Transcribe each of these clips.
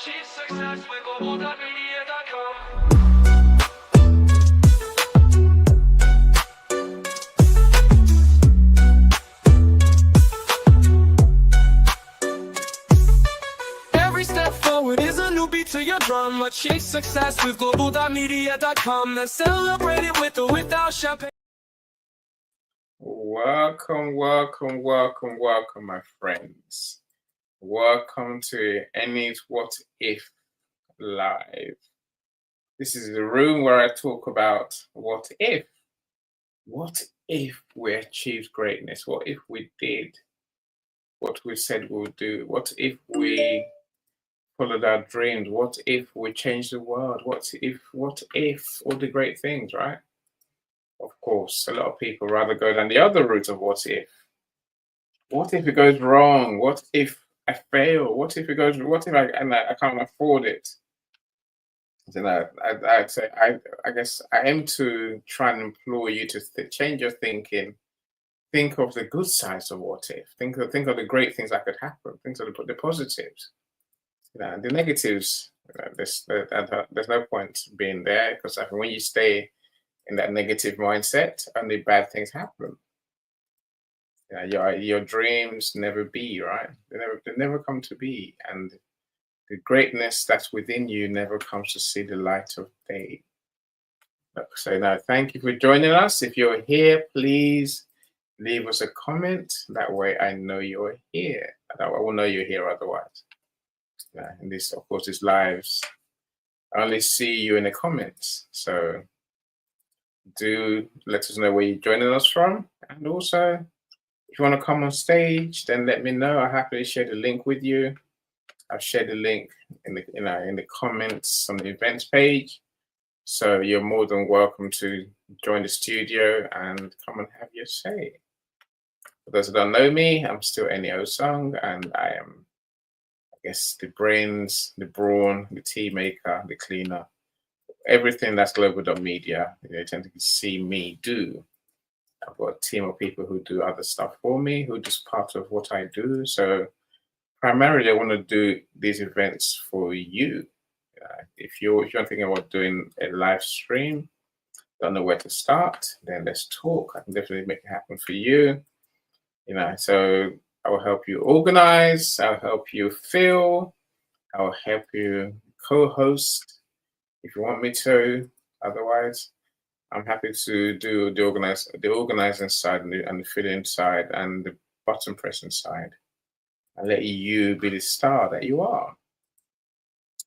achieve success with Global.Media.com. Every step forward is a new beat to your drum. Achieve success with Global.Media.com. Let's celebrate it with or without champagne. Welcome, my friends. Welcome to Any's What If Live. This is the room where I talk about what if. What if we achieved greatness? What if we did what we said we would do? What if we followed our dreams? What if we changed the world? What if all the great things, right? Of course, a lot of people rather go down the other route of what if. What if it goes wrong? What if I fail? What if I can't afford it? You know, I'd say I guess I aim to try and implore you to change your thinking. Think of the good sides of what if. Think of the great things that could happen. Think of the positives. The negatives. There's no point being there, because I think when you stay in that negative mindset, only bad things happen. Your dreams never be, right? They never come to be, and the greatness that's within you never comes to see the light of day. So now, thank you for joining us. If you're here, please leave us a comment. That way, I know you're here. I will know you're here otherwise. And this, of course, is lives. I only see you in the comments. So do let us know where you're joining us from, and also, if you want to come on stage, then let me know. I'll happily share the link with you. I've shared the link in the comments on the events page. So you're more than welcome to join the studio and come and have your say. For those who don't know me, I'm still Eni Osung, and I am, I guess, the brains, the brawn, the tea maker, the cleaner, everything that's Global.Media. You tend to see me do. I've got a team of people who do other stuff for me, who are just part of what I do. So primarily, I want to do these events for you. If you're thinking about doing a live stream, don't know where to start, then let's talk. I can definitely make it happen for you. So I will help you organize. I'll help you fill. I'll help you co-host if you want me to. Otherwise, I'm happy to do the organizing side and the filling side and the button pressing side, and let you be the star that you are.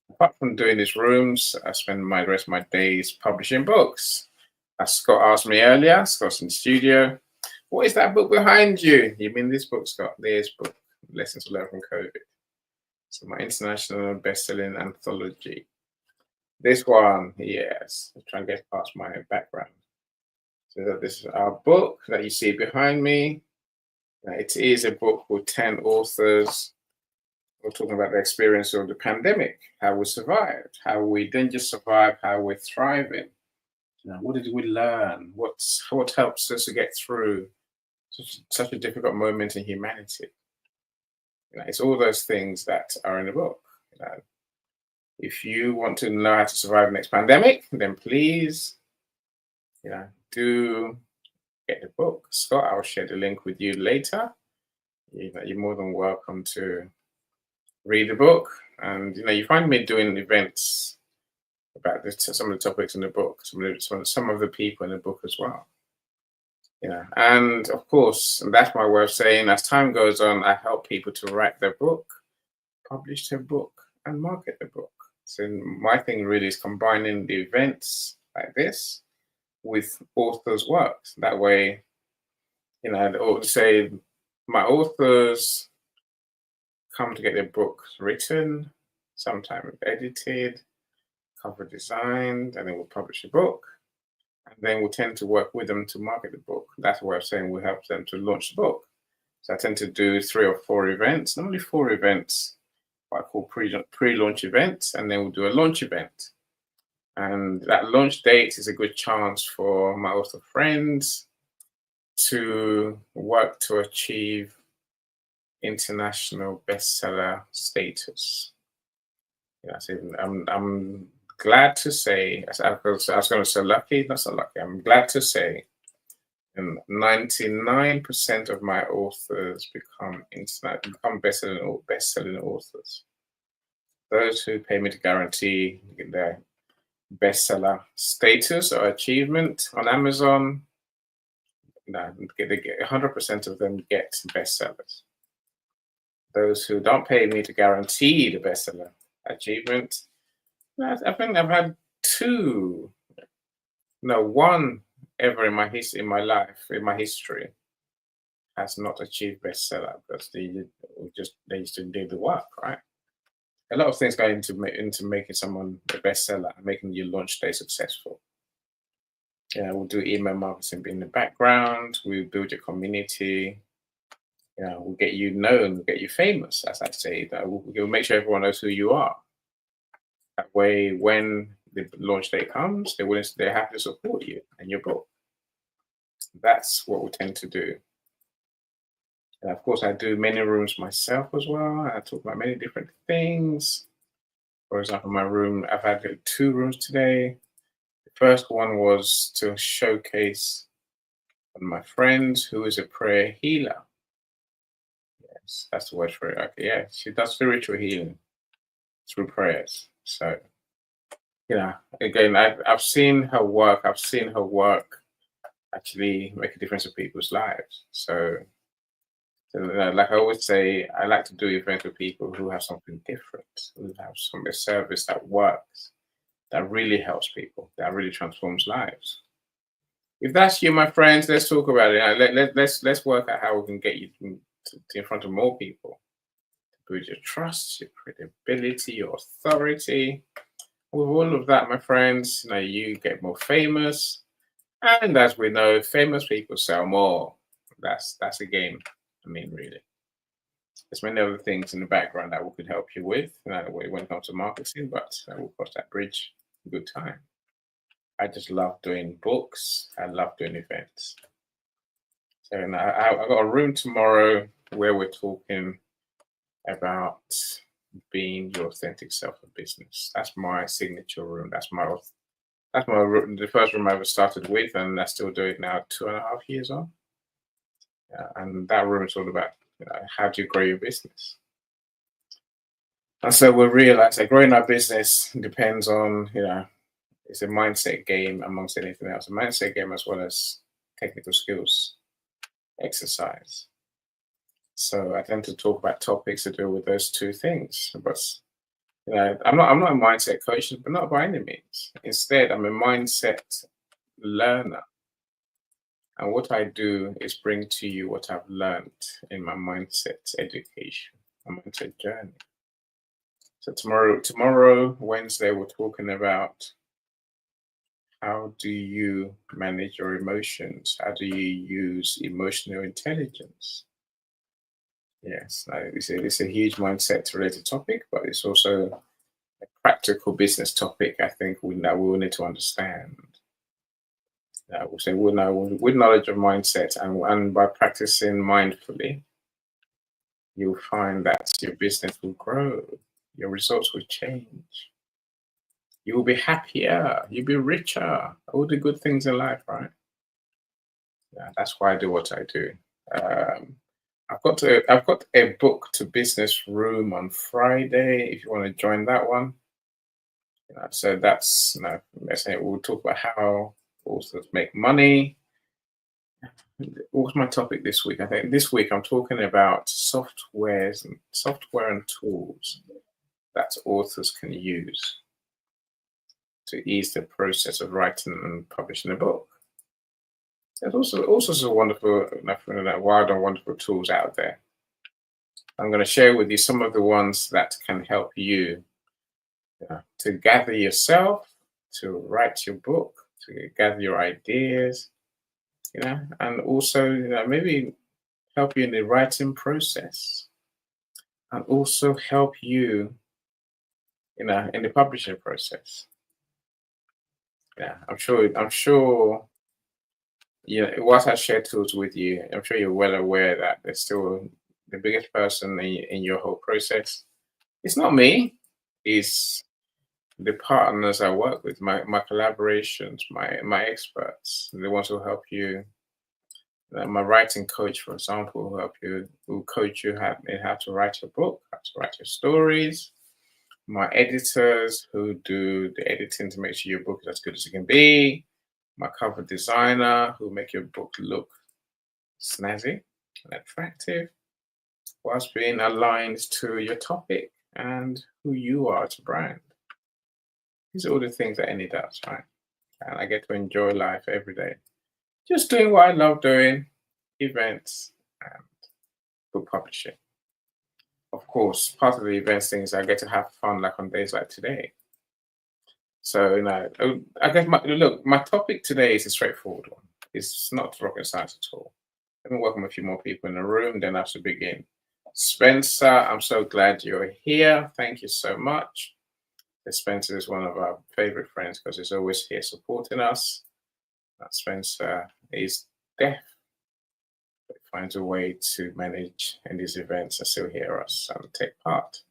Apart from doing these rooms, I spend the rest of my days publishing books. As Scott asked me earlier, Scott's in the studio, what is that book behind you? You mean this book, Scott? This book, Lessons to Learn from COVID. So my international best-selling anthology. This one, yes, I'm trying to get past my background. So this is our book that you see behind me. It is a book with 10 authors. We're talking about the experience of the pandemic, how we survived, how we didn't just survive, how we're thriving. What did we learn? What helps us to get through such a difficult moment in humanity? It's all those things that are in the book. If you want to know how to survive the next pandemic, then please, do get the book. Scott, I'll share the link with you later. You're more than welcome to read the book. And, you find me doing events about some of the topics in the book, some of the people in the book as well. And of course, that's my way of saying, as time goes on, I help people to write their book, publish their book, and market the book. So my thing really is combining the events like this with authors' works. That way, say my authors come to get their books written, sometimes edited, cover designed, and then we'll publish a book. And then we'll tend to work with them to market the book. That's what I'm saying, we help them to launch the book. So I tend to do 3 or 4 events, normally 4 events, what I call pre-launch events, and then we'll do a launch event. And that launch date is a good chance for my author friends to work to achieve international bestseller status. So I'm glad to say, I was going to say lucky, not so lucky. I'm glad to say, 99% of my authors become best-selling authors. Those who pay me to guarantee their bestseller status or achievement on Amazon, they get 100% of them get bestsellers. Those who don't pay me to guarantee the bestseller achievement, I think I've had one ever in my history has not achieved bestseller because they used to do the work, right? A lot of things go into making someone a bestseller and making your launch day successful. We'll do email marketing in the background. We'll build your community. We'll get you known, we'll get you famous, as I say. We'll make sure everyone knows who you are. That way, when the launch day comes, they're happy to support you and your book. That's what we tend to do. And of course, I do many rooms myself as well. I talk about many different things. For example, my room, I've had 2 rooms today. The first one was to showcase one of my friends who is a prayer healer. Yes, that's the word for it. Okay, yeah, she does spiritual healing through prayers. So, again, I've seen her work. I've seen her work actually make a difference in people's lives. So, like I always say, I like to do events with people who have something different, who have a service that works, that really helps people, that really transforms lives. If that's you, my friends, let's talk about it. Let's work out how we can get you in front of more people. Build your trust, your credibility, your authority. With all of that, my friends, you get more famous. And as we know, famous people sell more. That's a game. Really. There's many other things in the background that we could help you with when it comes to marketing, but we'll cross that bridge in good time. I just love doing books. I love doing events. So I've got a room tomorrow where we're talking about being your authentic self in business. That's my signature room. That's my room, the first room I ever started with, and I still do it now 2.5 years on. And that room is all about how do you grow your business. And so we'll realize that growing our business depends on, it's a mindset game amongst anything else. A mindset game as well as technical skills, exercise. So I tend to talk about topics to do with those 2 things. But I'm not a mindset coach, but not by any means. Instead, I'm a mindset learner. And what I do is bring to you what I've learned in my mindset education, my mindset journey. So tomorrow, Wednesday, we're talking about how do you manage your emotions? How do you use emotional intelligence? Yes, it's a huge mindset-related topic, but it's also a practical business topic. I think we will need to understand. We'll say with knowledge of mindset and by practicing mindfully, you'll find that your business will grow, your results will change, you will be happier, you'll be richer, all the good things in life, right? That's why I do what I do. I've got a book to business room on Friday if you want to join that one. So that's let's say we'll talk about how authors make money. What's my topic this week? I think this week I'm talking about software and tools that authors can use to ease the process of writing and publishing a book. There's also some wonderful, wild and wonderful tools out there. I'm going to share with you some of the ones that can help you to gather yourself, to write your book, to gather your ideas, and also maybe help you in the writing process, and also help you in the publishing process. I'm sure. What I share tools with you, I'm sure you're well aware that there's still the biggest person in your whole process. It's not me. is the partners I work with, my collaborations, my experts, the ones who help you. My writing coach, for example, who coach you in how to write your book, how to write your stories. My editors who do the editing to make sure your book is as good as it can be. My cover designer who make your book look snazzy and attractive, whilst being aligned to your topic and who you are as a brand. These are all the things that any does, right? And I get to enjoy life every day. Just doing what I love doing, events and book publishing. Of course, part of the events things I get to have fun, like on days like today. So, I guess my topic today is a straightforward one. It's not rocket science at all. Let me welcome a few more people in the room, then I have to begin. Spencer, I'm so glad you're here. Thank you so much. Spencer is one of our favorite friends because he's always here supporting us. Spencer is deaf, but finds a way to manage in these events and still hear us and take part.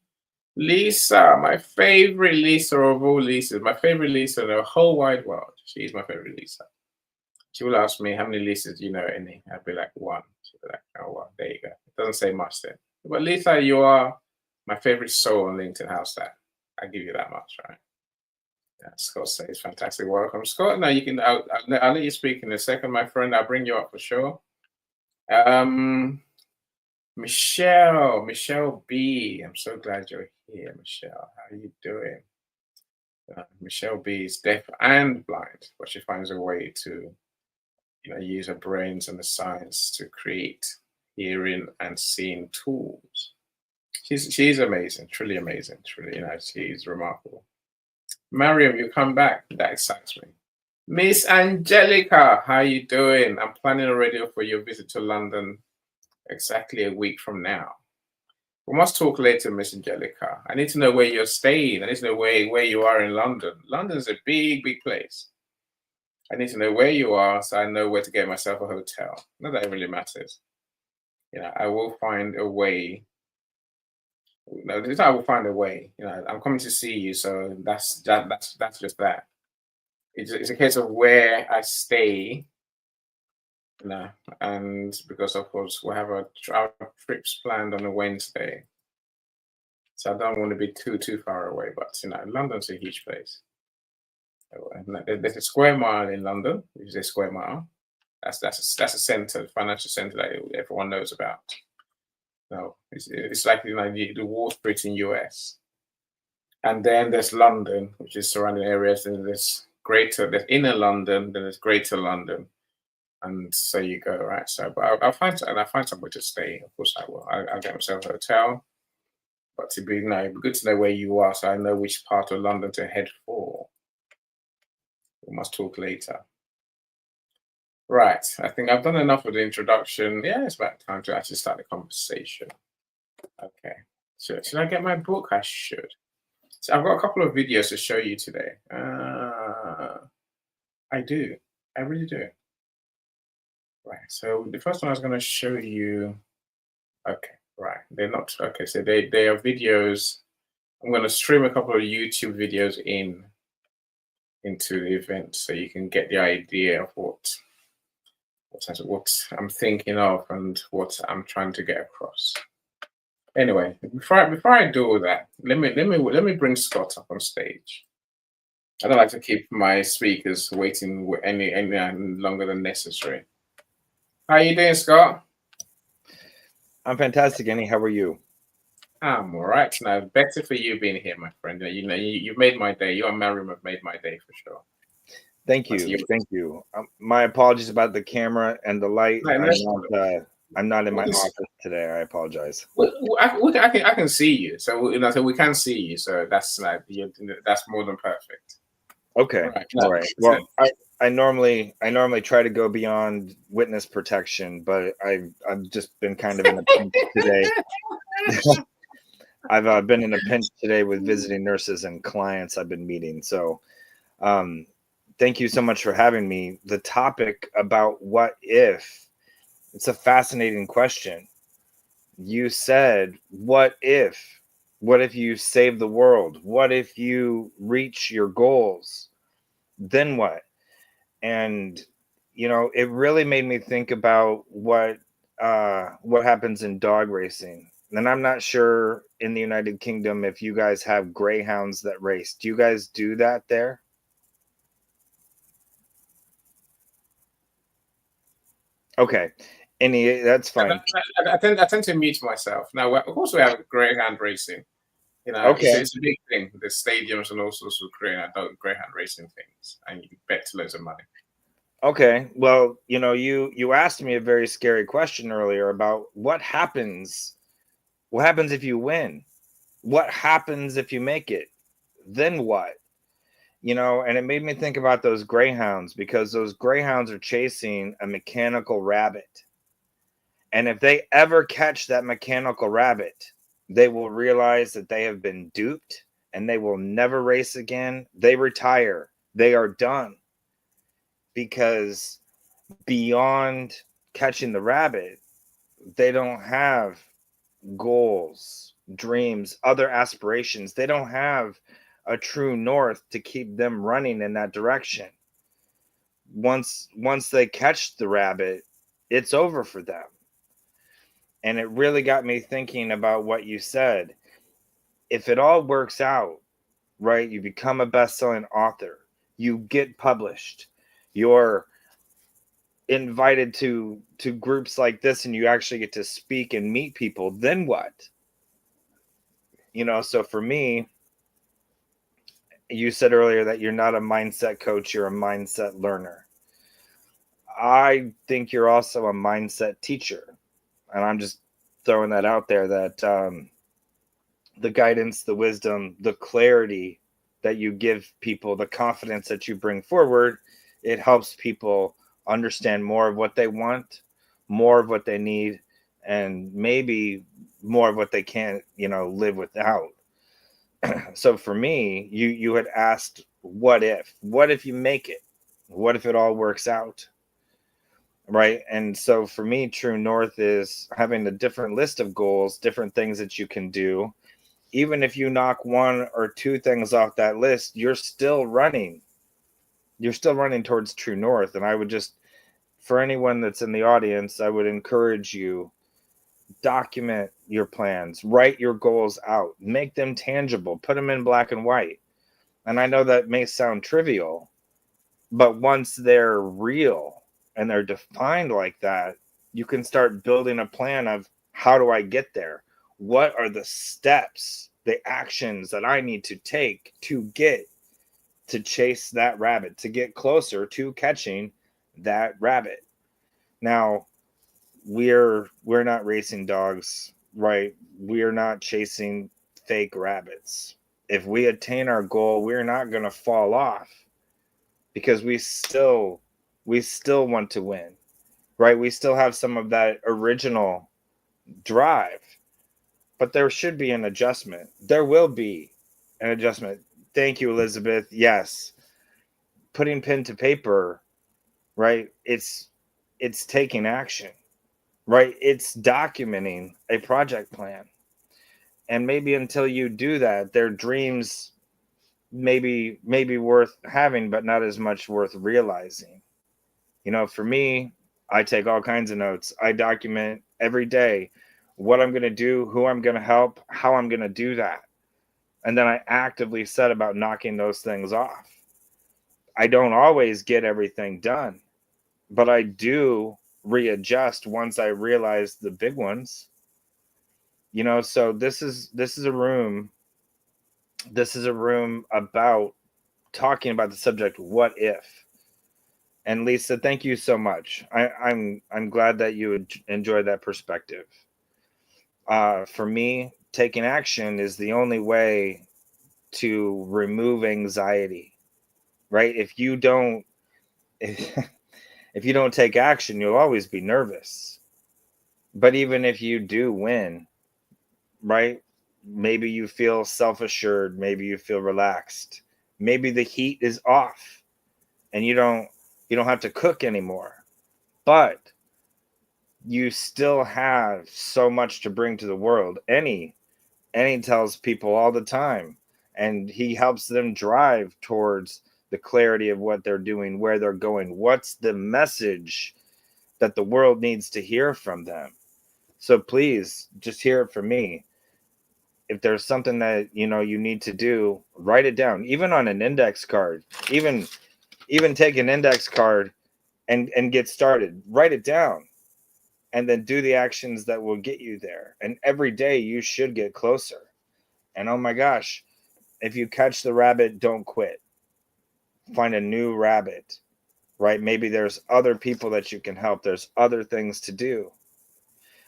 Lisa, my favorite Lisa of all Lisas, my favorite Lisa in the whole wide world. She's my favorite Lisa. She will ask me, how many Lisas do you know any? I'll be like, one. She'll be like, oh, well, there you go. It doesn't say much then. But Lisa, you are my favorite soul on LinkedIn. How's that? I give you that much, right? Yeah, Scott says, fantastic. Welcome, Scott. Now you can, I'll let you speak in a second, my friend. I'll bring you up for sure. Michelle B. I'm so glad you're here, Michelle. How are you doing? Michelle B is deaf and blind, but she finds a way to, use her brains and the science to create hearing and seeing tools. She's amazing, truly amazing, truly, she's remarkable. Mariam, you come back. That excites me. Miss Angelica, how you doing? I'm planning already for your visit to London exactly a week from now. We must talk later, Miss Angelica. I need to know where you're staying. I need to know where you are in London. London's a big, big place. I need to know where you are so I know where to get myself a hotel. Not that it really matters. I will find a way. I will find a way. I'm coming to see you, so that's just that. It's a case of where I stay. And because of course we'll have our trips planned on a Wednesday, so I don't want to be too far away. But London's a huge place. There's a square mile in London, which is a square mile. That's a center, financial center that everyone knows about. It's like the Wall Street in US. And then there's London, which is surrounding areas. And there's inner London, then there's Greater London. And so you go, right? So, but I'll find somewhere to stay. Of course, I will. I'll get myself a hotel. But it'd be good to know where you are, so I know which part of London to head for. We must talk later. Right. I think I've done enough of the introduction. Yeah, it's about time to actually start the conversation. Okay. So should I get my book? I should. So I've got a couple of videos to show you today. I do. I really do. Right, so the first one I was going to show you, okay, right, they're not, okay, so they are videos. I'm going to stream a couple of YouTube videos into the event so you can get the idea of what I'm thinking of and what I'm trying to get across. Anyway, before I do all that, let me bring Scott up on stage. I don't like to keep my speakers waiting any longer than necessary. How are you doing, Scott? I'm fantastic, Annie. How are you? I'm all right. Now, better for you being here, my friend. You've made my day. You and Mariam have made my day for sure. Thank you. Thank you. My apologies about the camera and the light. I'm not in my office today. I apologize. I can see you, so so we can see you. So that's more than perfect. Okay. All right. Well, I normally try to go beyond witness protection, but I've just been kind of in a pinch today. I've been in a pinch today with visiting nurses and clients I've been meeting. So, thank you so much for having me. The topic about what if, it's a fascinating question. You said, what if What if you save the world? What if you reach your goals? Then what? And it really made me think about what happens in dog racing. And I'm not sure in the United Kingdom if you guys have greyhounds that race. Do you guys do that there? Okay. That's fine. I tend to mute myself. Now, of course, we have greyhound racing. Okay. It's a big thing. There's stadiums and all sorts of greyhound racing things, and you bet loads of money. Okay. Well, you asked me a very scary question earlier about what happens. What happens if you win? What happens if you make it? Then what? And it made me think about those greyhounds, because those greyhounds are chasing a mechanical rabbit. And if they ever catch that mechanical rabbit, they will realize that they have been duped and they will never race again. They retire. They are done, because beyond catching the rabbit, they don't have goals, dreams, other aspirations. They don't have a true north to keep them running in that direction. Once they catch the rabbit, it's over for them. And it really got me thinking about what you said. If it all works out, right, you become a best-selling author, you get published, you're invited to groups like this, and you actually get to speak and meet people, then what? So for me, you said earlier that you're not a mindset coach, you're a mindset learner. I think you're also a mindset teacher. And I'm just throwing that out there, that the guidance, the wisdom, the clarity that you give people, the confidence that you bring forward, it helps people understand more of what they want, more of what they need, and maybe more of what they can't, live without. So for me, you had asked, what if you make it? What if it all works out? Right. And so for me, true north is having a different list of goals, different things that you can do. Even if you knock one or two things off that list, you're still running towards true north. And I would just, for anyone that's in the audience, I would encourage you, document your plans, write your goals out, make them tangible, put them in black and white. And I know that may sound trivial, but once they're real and they're defined like that, you can start building a plan of, how do I get there? What are the steps, the actions that I need to take to chase that rabbit, to get closer to catching that rabbit? Now, we're not racing dogs, right? We're not chasing fake rabbits. If we attain our goal, we're not going to fall off, because we still want to win, right? We still have some of that original drive, but there should be an adjustment. There will be an adjustment. Thank you, Elizabeth. Yes. Putting pen to paper, right? It's taking action, right? It's documenting a project plan. And maybe until you do that, their dreams maybe worth having, but not as much worth realizing. For me, I take all kinds of notes. I document every day what I'm going to do, who I'm going to help, how I'm going to do that. And then I actively set about knocking those things off. I don't always get everything done, but I do readjust once I realize the big ones. So this is a room about talking about the subject, what if. And Lisa, thank you so much. I'm glad that you enjoyed that perspective. For me, taking action is the only way to remove anxiety, right? If you don't take action, you'll always be nervous. But even if you do win, right? Maybe you feel self-assured, maybe you feel relaxed. Maybe the heat is off and you don't have to cook anymore. But you still have so much to bring to the world. Any and he tells people all the time, and he helps them drive towards the clarity of what they're doing, where they're going, what's the message that the world needs to hear from them. So please just hear it from me. If there's something that you need to do, write it down, even on an index card. Even take an index card and get started. Write it down, and then do the actions that will get you there. And every day you should get closer. And oh my gosh, if you catch the rabbit, don't quit. Find a new rabbit, right? Maybe there's other people that you can help. There's other things to do.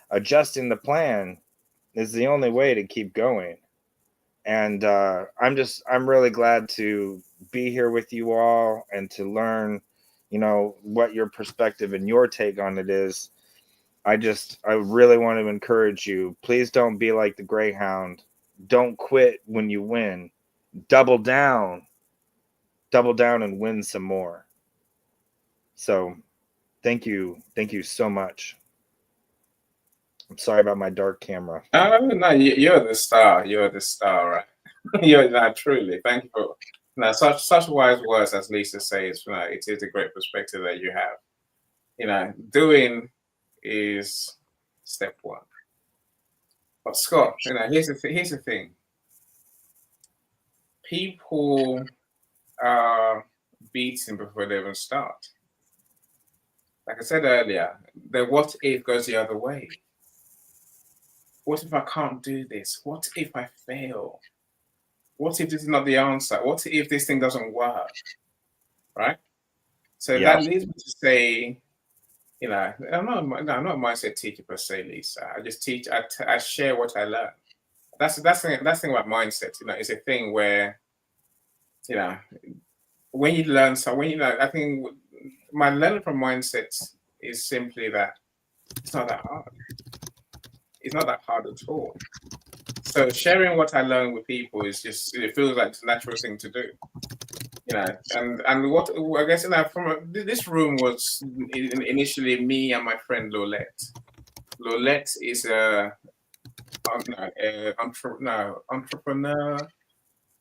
Adjusting the plan is the only way to keep going. And I'm really glad to be here with you all and to learn, what your perspective and your take on it is. I really want to encourage you. Please don't be like the Greyhound. Don't quit when you win. Double down and win some more. So thank you so much. I'm sorry about my dark camera. No, you're the star. You're the star, right? You're not truly. Thank you for such wise words, as Lisa says. It is a great perspective that you have. Doing is step one. But Scott, here's the thing. People are beaten before they even start. Like I said earlier, the what if goes the other way. What if I can't do this? What if I fail? What if this is not the answer? What if this thing doesn't work? Right? So that leads me to say, I'm not a mindset teacher per se, Lisa. I just teach. I share what I learn. That's the thing about mindset. It's a thing where, when you learn something, I think my learning from mindset is simply that it's not that hard. It's not that hard at all. So sharing what I learn with people is just, it feels like it's a natural thing to do. And what I guess this room was initially me and my friend Lolette. Lolette is a entrepreneur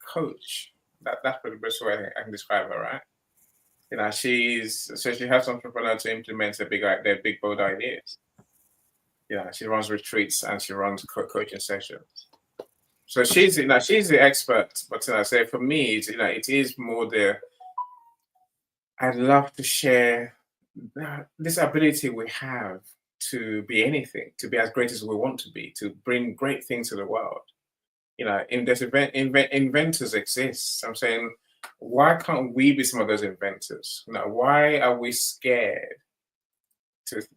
coach. That's the best way I can describe her, right? She helps entrepreneurs to implement their big bold ideas. She runs retreats and she runs coaching sessions. So she's the expert, but I say for me, it is more I'd love to share this ability we have to be anything, to be as great as we want to be, to bring great things to the world. Inventors exist. I'm saying, why can't we be some of those inventors? Why are we scared?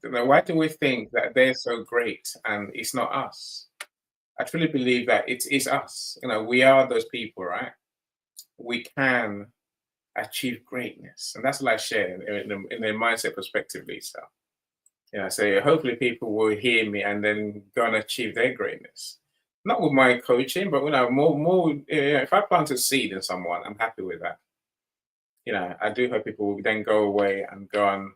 Why do we think that they're so great and it's not us? I truly believe that it is us. We are those people, right? We can achieve greatness, and that's what I share in the mindset perspective, Lisa. So hopefully people will hear me and then go and achieve their greatness. Not with my coaching, but more. If I plant a seed in someone, I'm happy with that. I do hope people will then go away and go and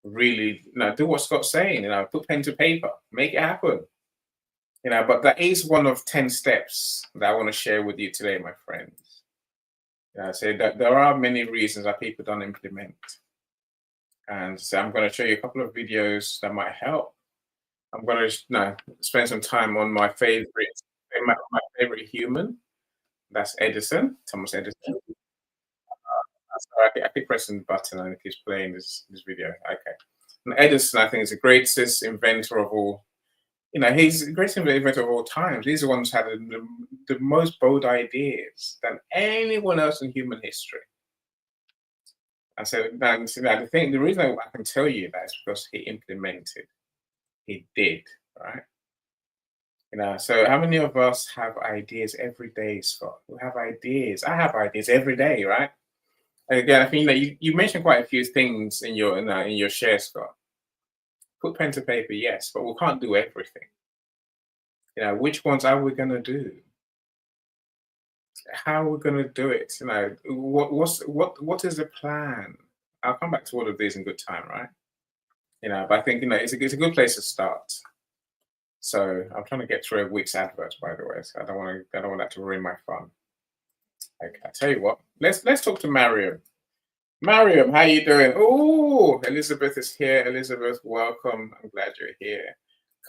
really, do what Scott's saying. Put pen to paper, make it happen. But that is one of 10 steps that I want to share with you today, my friends. So that there are many reasons that people don't implement. And so I'm going to show you a couple of videos that might help. I'm going to spend some time on my favorite human. That's Edison, Thomas Edison. Sorry, I keep pressing the button and it keeps playing this video. Okay. And Edison, I think, is the greatest inventor of all. He's the greatest inventor of all times. He's the one who's had the most bold ideas than anyone else in human history. And so, the reason I can tell you that is because he implemented. He did, right? So how many of us have ideas every day, Scott? We have ideas. I have ideas every day, right? And again, I think you mentioned quite a few things in your share, Scott. Put pen to paper, yes, but we can't do everything. Which ones are we going to do? How are we going to do it? What is the plan? I'll come back to all of these in good time, right? But I think it's a good place to start. So I'm trying to get through a week's adverts, by the way. So I don't want that to ruin my fun. Okay, I tell you what, let's talk to Mariam. Mariam, how you doing? Oh, Elizabeth is here. Elizabeth, welcome. I'm glad you're here.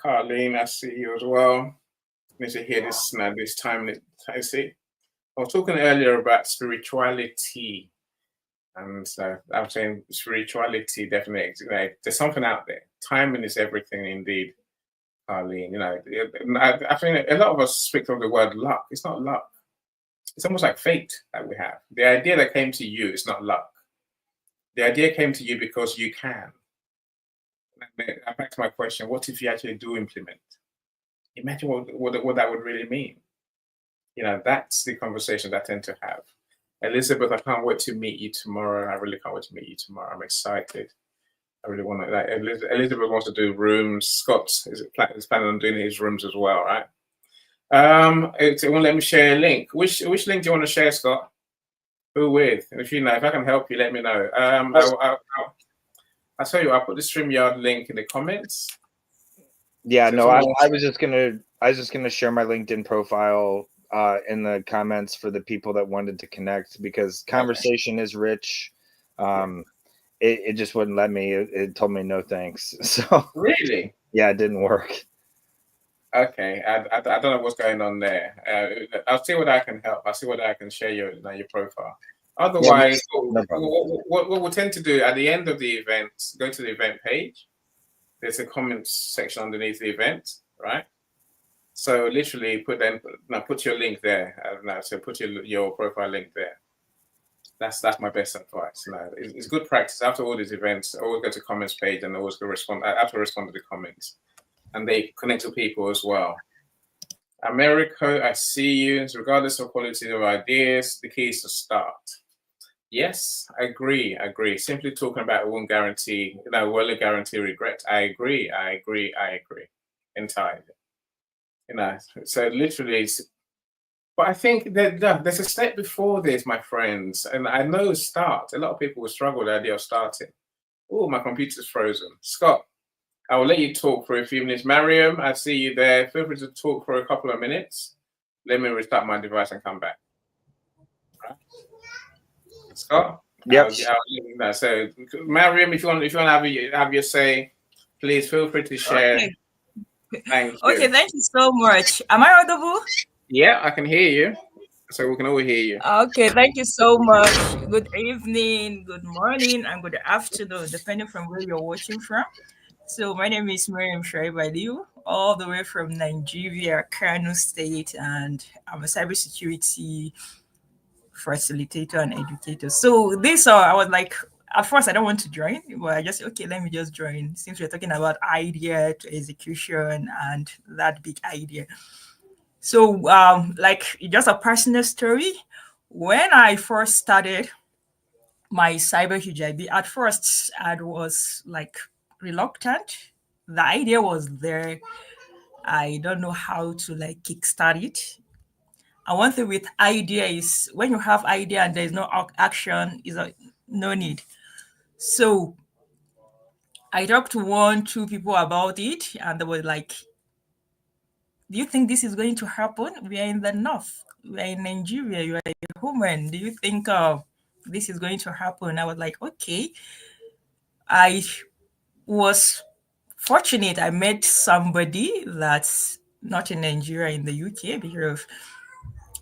Carlene, I see you as well. Need to hear this now. This time, I see. I was talking earlier about spirituality, and I'm saying spirituality definitely. There's something out there. Timing is everything, indeed, Carlene. I think a lot of us speak of the word luck. It's not luck. It's almost like fate that we have. The idea that came to you is not luck. The idea came to you because you can. Back to my question: what if you actually do implement? Imagine what that would really mean. That's the conversations I tend to have. Elizabeth, I can't wait to meet you tomorrow. I really can't wait to meet you tomorrow. I'm excited. I really want to. Elizabeth wants to do rooms. Scott is planning on doing his rooms as well, right? It won't let me share a link. Which link do you want to share, Scott? Who with? And if I can help you, let me know. I'll tell you, I'll put the StreamYard link in the comments. Yeah, so no, I was just gonna share my LinkedIn profile in the comments for the people that wanted to connect, because conversation is rich. It just wouldn't let me. It told me no thanks. So really, yeah, it didn't work. Okay, I don't know what's going on there. I'll see what I can help. I'll see what I can share your profile. Otherwise, what we'll tend to do at the end of the event, go to the event page. There's a comments section underneath the event, right? So literally put your link there. So put your profile link there. That's my best advice. It's good practice. After all these events, always go to comments page and always go respond. I have to respond to the comments. And they connect to people as well. America, I see you. Regardless of quality of ideas, the key is to start. Yes, I agree. Simply talking about it won't guarantee, will guarantee regret. I agree entirely. So literally, but I think that there's a step before this, my friends. And I know start. A lot of people will struggle with the idea of starting. Oh, my computer's frozen. Scott, I will let you talk for a few minutes. Mariam, I see you there. Feel free to talk for a couple of minutes. Let me restart my device and come back. Right. Scott? Yep. So, Mariam, if you want to have your say, please feel free to share. Okay. Thank you. Okay, thank you so much. Am I audible? Yeah, I can hear you. So we can all hear you. Okay, thank you so much. Good evening, good morning, and good afternoon, depending from where you're watching from. So my name is Mariam Shaibaliu, all the way from Nigeria, Kano State, and I'm a cybersecurity facilitator and educator. So I was like, at first I don't want to join, but I just okay, let me just join. Since we're talking about idea to execution and that big idea. So like just a personal story. When I first started my cyber hijab, at first I was like reluctant. The idea was there. I don't know how to like kickstart it. And one thing with idea is when you have idea and there's no action, is no need. So I talked to 2 people about it, and they were like, "Do you think this is going to happen? We are in the north. We are in Nigeria. You are a woman. Do you think this is going to happen?" I was like, "Okay." I was fortunate. I met somebody that's not in Nigeria, in the UK, because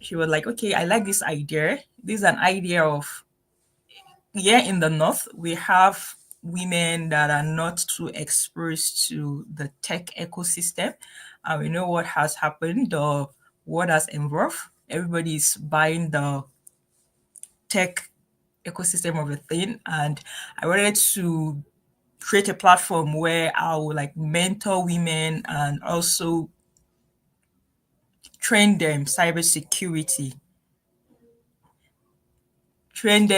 she was like, "Okay, I like this idea. This is an idea of, in the north, we have women that are not too exposed to the tech ecosystem. And we know what has happened, what has evolved. Everybody's buying the tech ecosystem of a thing. And I wanted to create a platform where I would like mentor women and also train them cybersecurity. And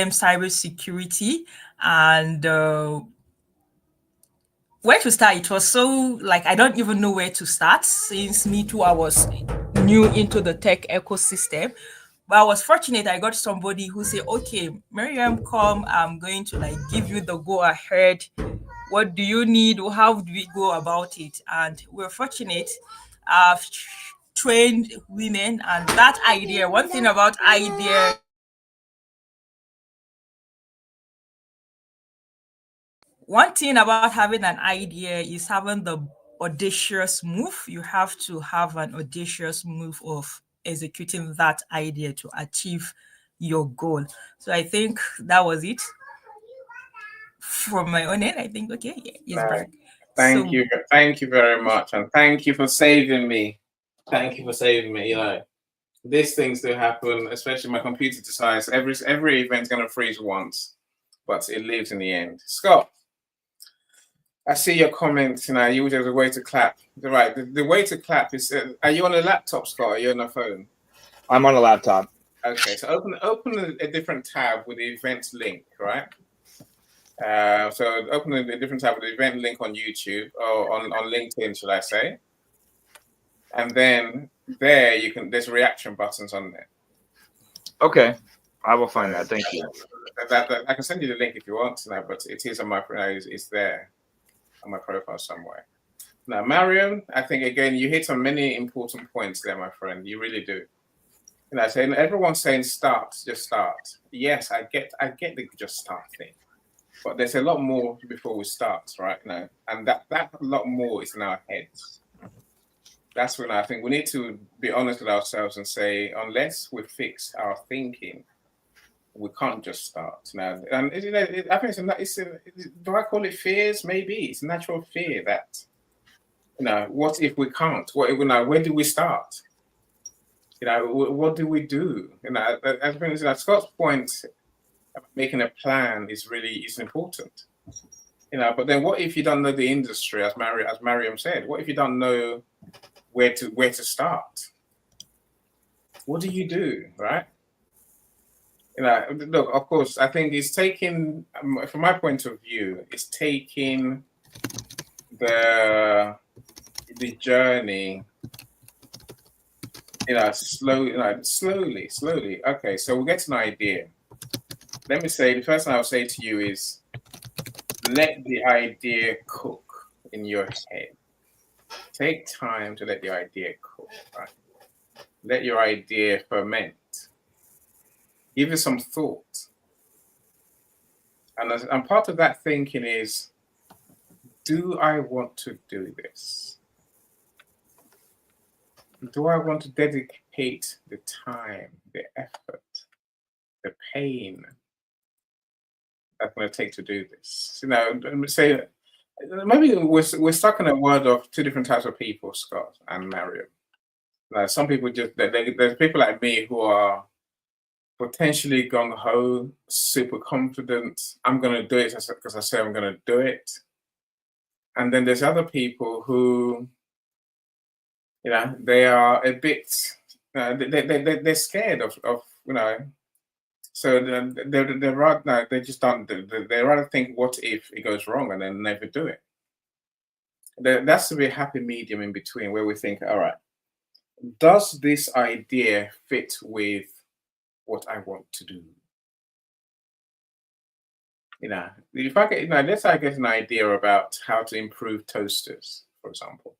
where to start? It was so like I don't even know where to start, since me too, I was new into the tech ecosystem. But I was fortunate. I got somebody who said, "Okay, Mariam, come. I'm going to like give you the go ahead. What do you need? How do we go about it? And we're fortunate. I've trained women, and that idea. One thing about idea. One thing about having an idea is having the audacious move. You have to have an audacious move of executing that idea to achieve your goal. So I think that was it from my own end. I think okay, yeah, it's No, back. So thank you very much, and thank you for saving me. Thank you for saving me. You know, these things do happen, especially my computer decides every event's gonna freeze once, but it lives in the end. Scott, I see your comments. You know, you there's a way to clap. Right, the way to clap is. Are you on a laptop, Scott? Or are you on a phone? I'm on a laptop. Okay, so open a different tab with the event link, right? So open a different tab with the event link on YouTube or on LinkedIn, should I say? And then there there's reaction buttons on there. Okay, I will find that. Thank you. That I can send you the link if you want to know, but it is on my it's there on my profile somewhere. Now, Mariam, I think again you hit on many important points there, my friend. You really do. You know, saying everyone's saying start, just start. Yes, I get the just start thing. But there's a lot more before we start right now. And that lot more is in our heads. That's when I think we need to be honest with ourselves and say, unless we fix our thinking, we can't just start. Now, and I think do I call it fears? Maybe it's natural fear that, you know, what if we can't? What if, when do we start? You know, what do we do? You know, I think Scott's point, making a plan is important. You know, but then what if you don't know the industry, as Mariam said? What if you don't know where to start? What do you do, right? You know, look, of course, I think it's taking, from my point of view, it's taking the journey, you know, slowly. Okay, so we'll get an idea. Let me say, the first thing I'll say to you is, let the idea cook in your head. Take time to let the idea cook, right? Let your idea ferment. Give it some thought. And part of that thinking is, do I want to do this? Do I want to dedicate the time, the effort, the pain that's going to take to do this? You know, say maybe we're stuck in a world of two different types of people, Scott and Mariam. Now, some people there's people like me who are potentially gung ho, super confident. I'm going to do it because I say I'm going to do it. And then there's other people who, you know, they are a bit, they're scared of, you know, so they're rather, no, they just don't, they rather think, what if it goes wrong, and then never do it. There has to be a happy medium in between where we think, all right, does this idea fit with what I want to do? You know, if I get, you know, let's say I get an idea about how to improve toasters, for example.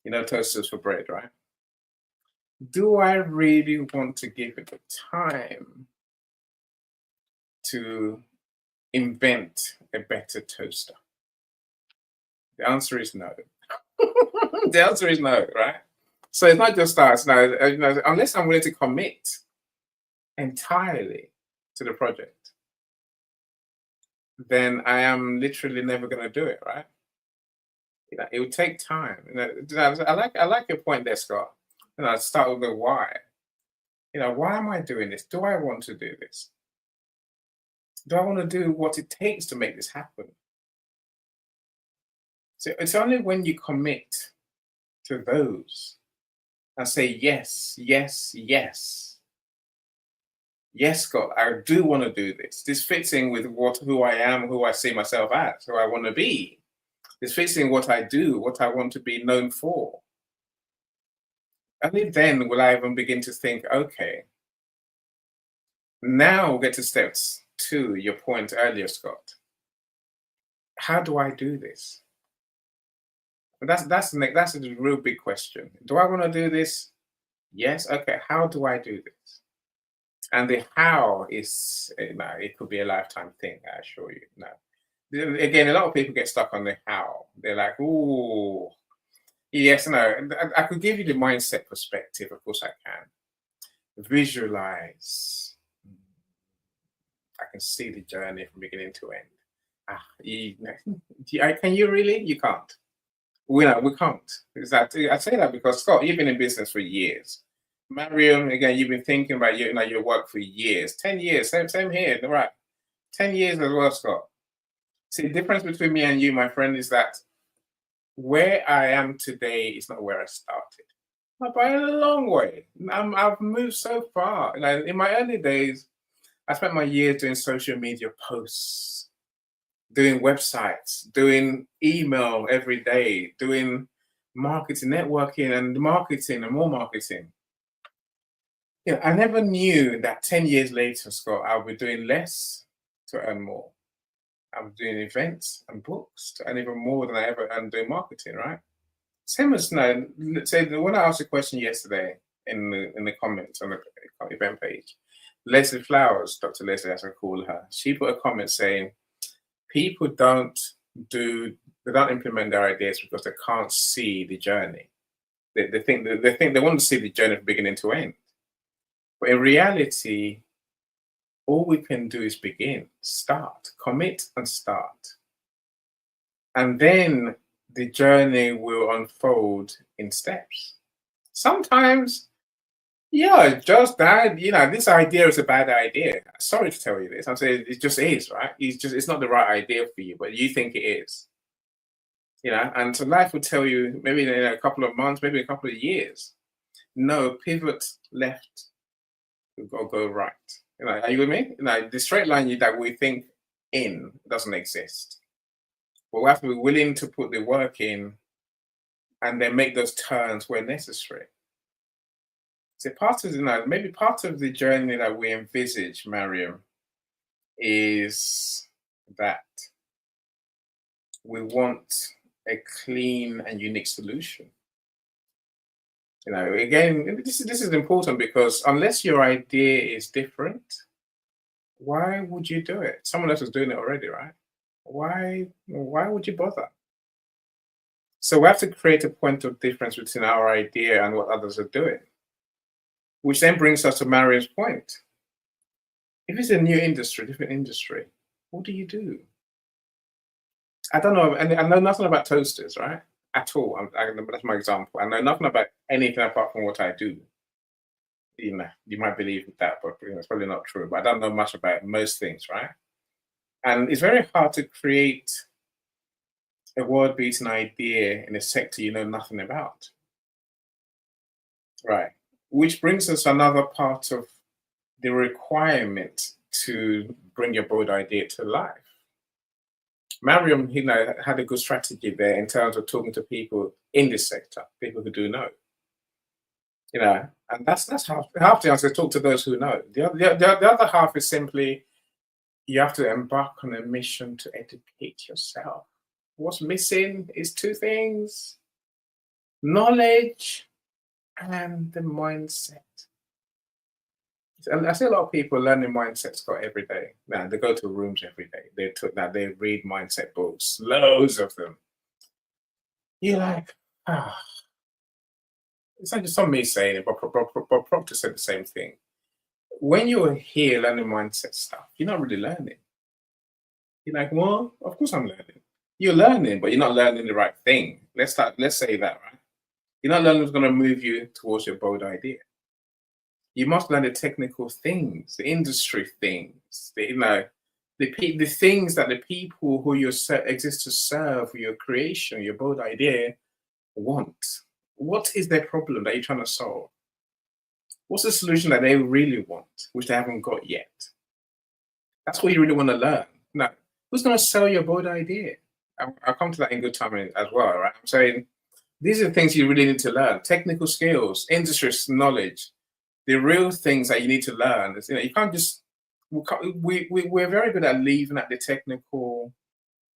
You know, toasters for bread, right? Do I really want to give it the time to invent a better toaster? The answer is no. The answer is no, right? So it's not just that. No, you know, unless I'm willing to commit entirely to the project, then I am literally never going to do it, right? You know, it would take time. You know, I like your point there, Scott. You know, start with the why. You know, why am I doing this? Do I want to do this? Do I want to do what it takes to make this happen? So it's only when you commit to those and say yes, yes, yes. Yes, Scott, I do want to do this. This fits in with who I am, who I see myself as, who I want to be. This fits in what I do, what I want to be known for. Only then will I even begin to think, okay, now we'll get to steps 2, your point earlier, Scott. how do I do this? But that's a real big question. Do I want to do this? Yes. Okay. How do I do this? And the how is, it could be a lifetime thing. I assure you. No. Again, a lot of people get stuck on the how. They're like, "Ooh, yes, no." I could give you the mindset perspective. Of course, I can. Visualize. I can see the journey from beginning to end. Can you really? You can't. We can't. Exactly. I say that because, Scott, you've been in business for years. Mariam, again, you've been thinking about your work for years. 10 years. Same here. Right. 10 years as well, Scott. See, the difference between me and you, my friend, is that where I am today is not where I started. Not by a long way. I've moved so far. In my early days, I spent my years doing social media posts, doing websites, doing email every day, doing marketing, networking, and marketing and more marketing. I never knew that 10 years later, Scott, I'll be doing less to earn more. I'm doing events and books to earn even more than I ever earned doing marketing, right? Same as now, say when I asked a question yesterday in the comments on the event page, Leslie Flowers, Dr. Leslie, as I call her, she put a comment saying, people don't implement their ideas because they can't see the journey. They want to see the journey from beginning to end. But in reality, all we can do is begin, start, commit and start. And then the journey will unfold in steps. Sometimes, just that, this idea is a bad idea. Sorry to tell you this. I'm saying it just is, right? It's not the right idea for you, but you think it is. And so life will tell you maybe in a couple of months, maybe a couple of years. No, pivot left, go right. Are you with me? The straight line that we think in doesn't exist. But we have to be willing to put the work in and then make those turns where necessary. So maybe part of the journey that we envisage, Mariam, is that we want a clean and unique solution. Again, this is important because unless your idea is different, why would you do it? Someone else is doing it already, right? Why would you bother? So we have to create a point of difference between our idea and what others are doing, which then brings us to Mariam's point. If it's a new industry, different industry, what do you do? I don't know, and I know nothing about toasters, right? At all. That's my example. I know nothing about anything apart from what I do. You might believe that, but it's probably not true. But I don't know much about most things, right? And it's very hard to create a world-beating idea in a sector you know nothing about. Right. Which brings us another part of the requirement to bring your broad idea to life. Mariam, had a good strategy there in terms of talking to people in this sector, people who do know. And that's half the answer. Talk to those who know. The other half is simply you have to embark on a mission to educate yourself. What's missing is two things: knowledge and the mindset. And I see a lot of people learning mindset, Scott, every day. Now they go to rooms every day. They read mindset books, loads of them. You're like, it's not just me saying it, but Proctor said the same thing. When you're here learning mindset stuff, you're not really learning. You're like, well, of course I'm learning. You're learning, but you're not learning the right thing. Let's say that, right? You're not learning what's going to move you towards your bold idea. You must learn the technical things, the industry things, the things that the people who you exist to serve, your creation, your bold idea want. What is their problem that you're trying to solve? What's the solution that they really want, which they haven't got yet? That's what you really want to learn. Now, who's going to sell your bold idea? I'll come to that in good time as well, right? I'm saying these are the things you really need to learn: technical skills, industry knowledge. The real things that you need to learn is, you can't just. We're very good at leaving at the technical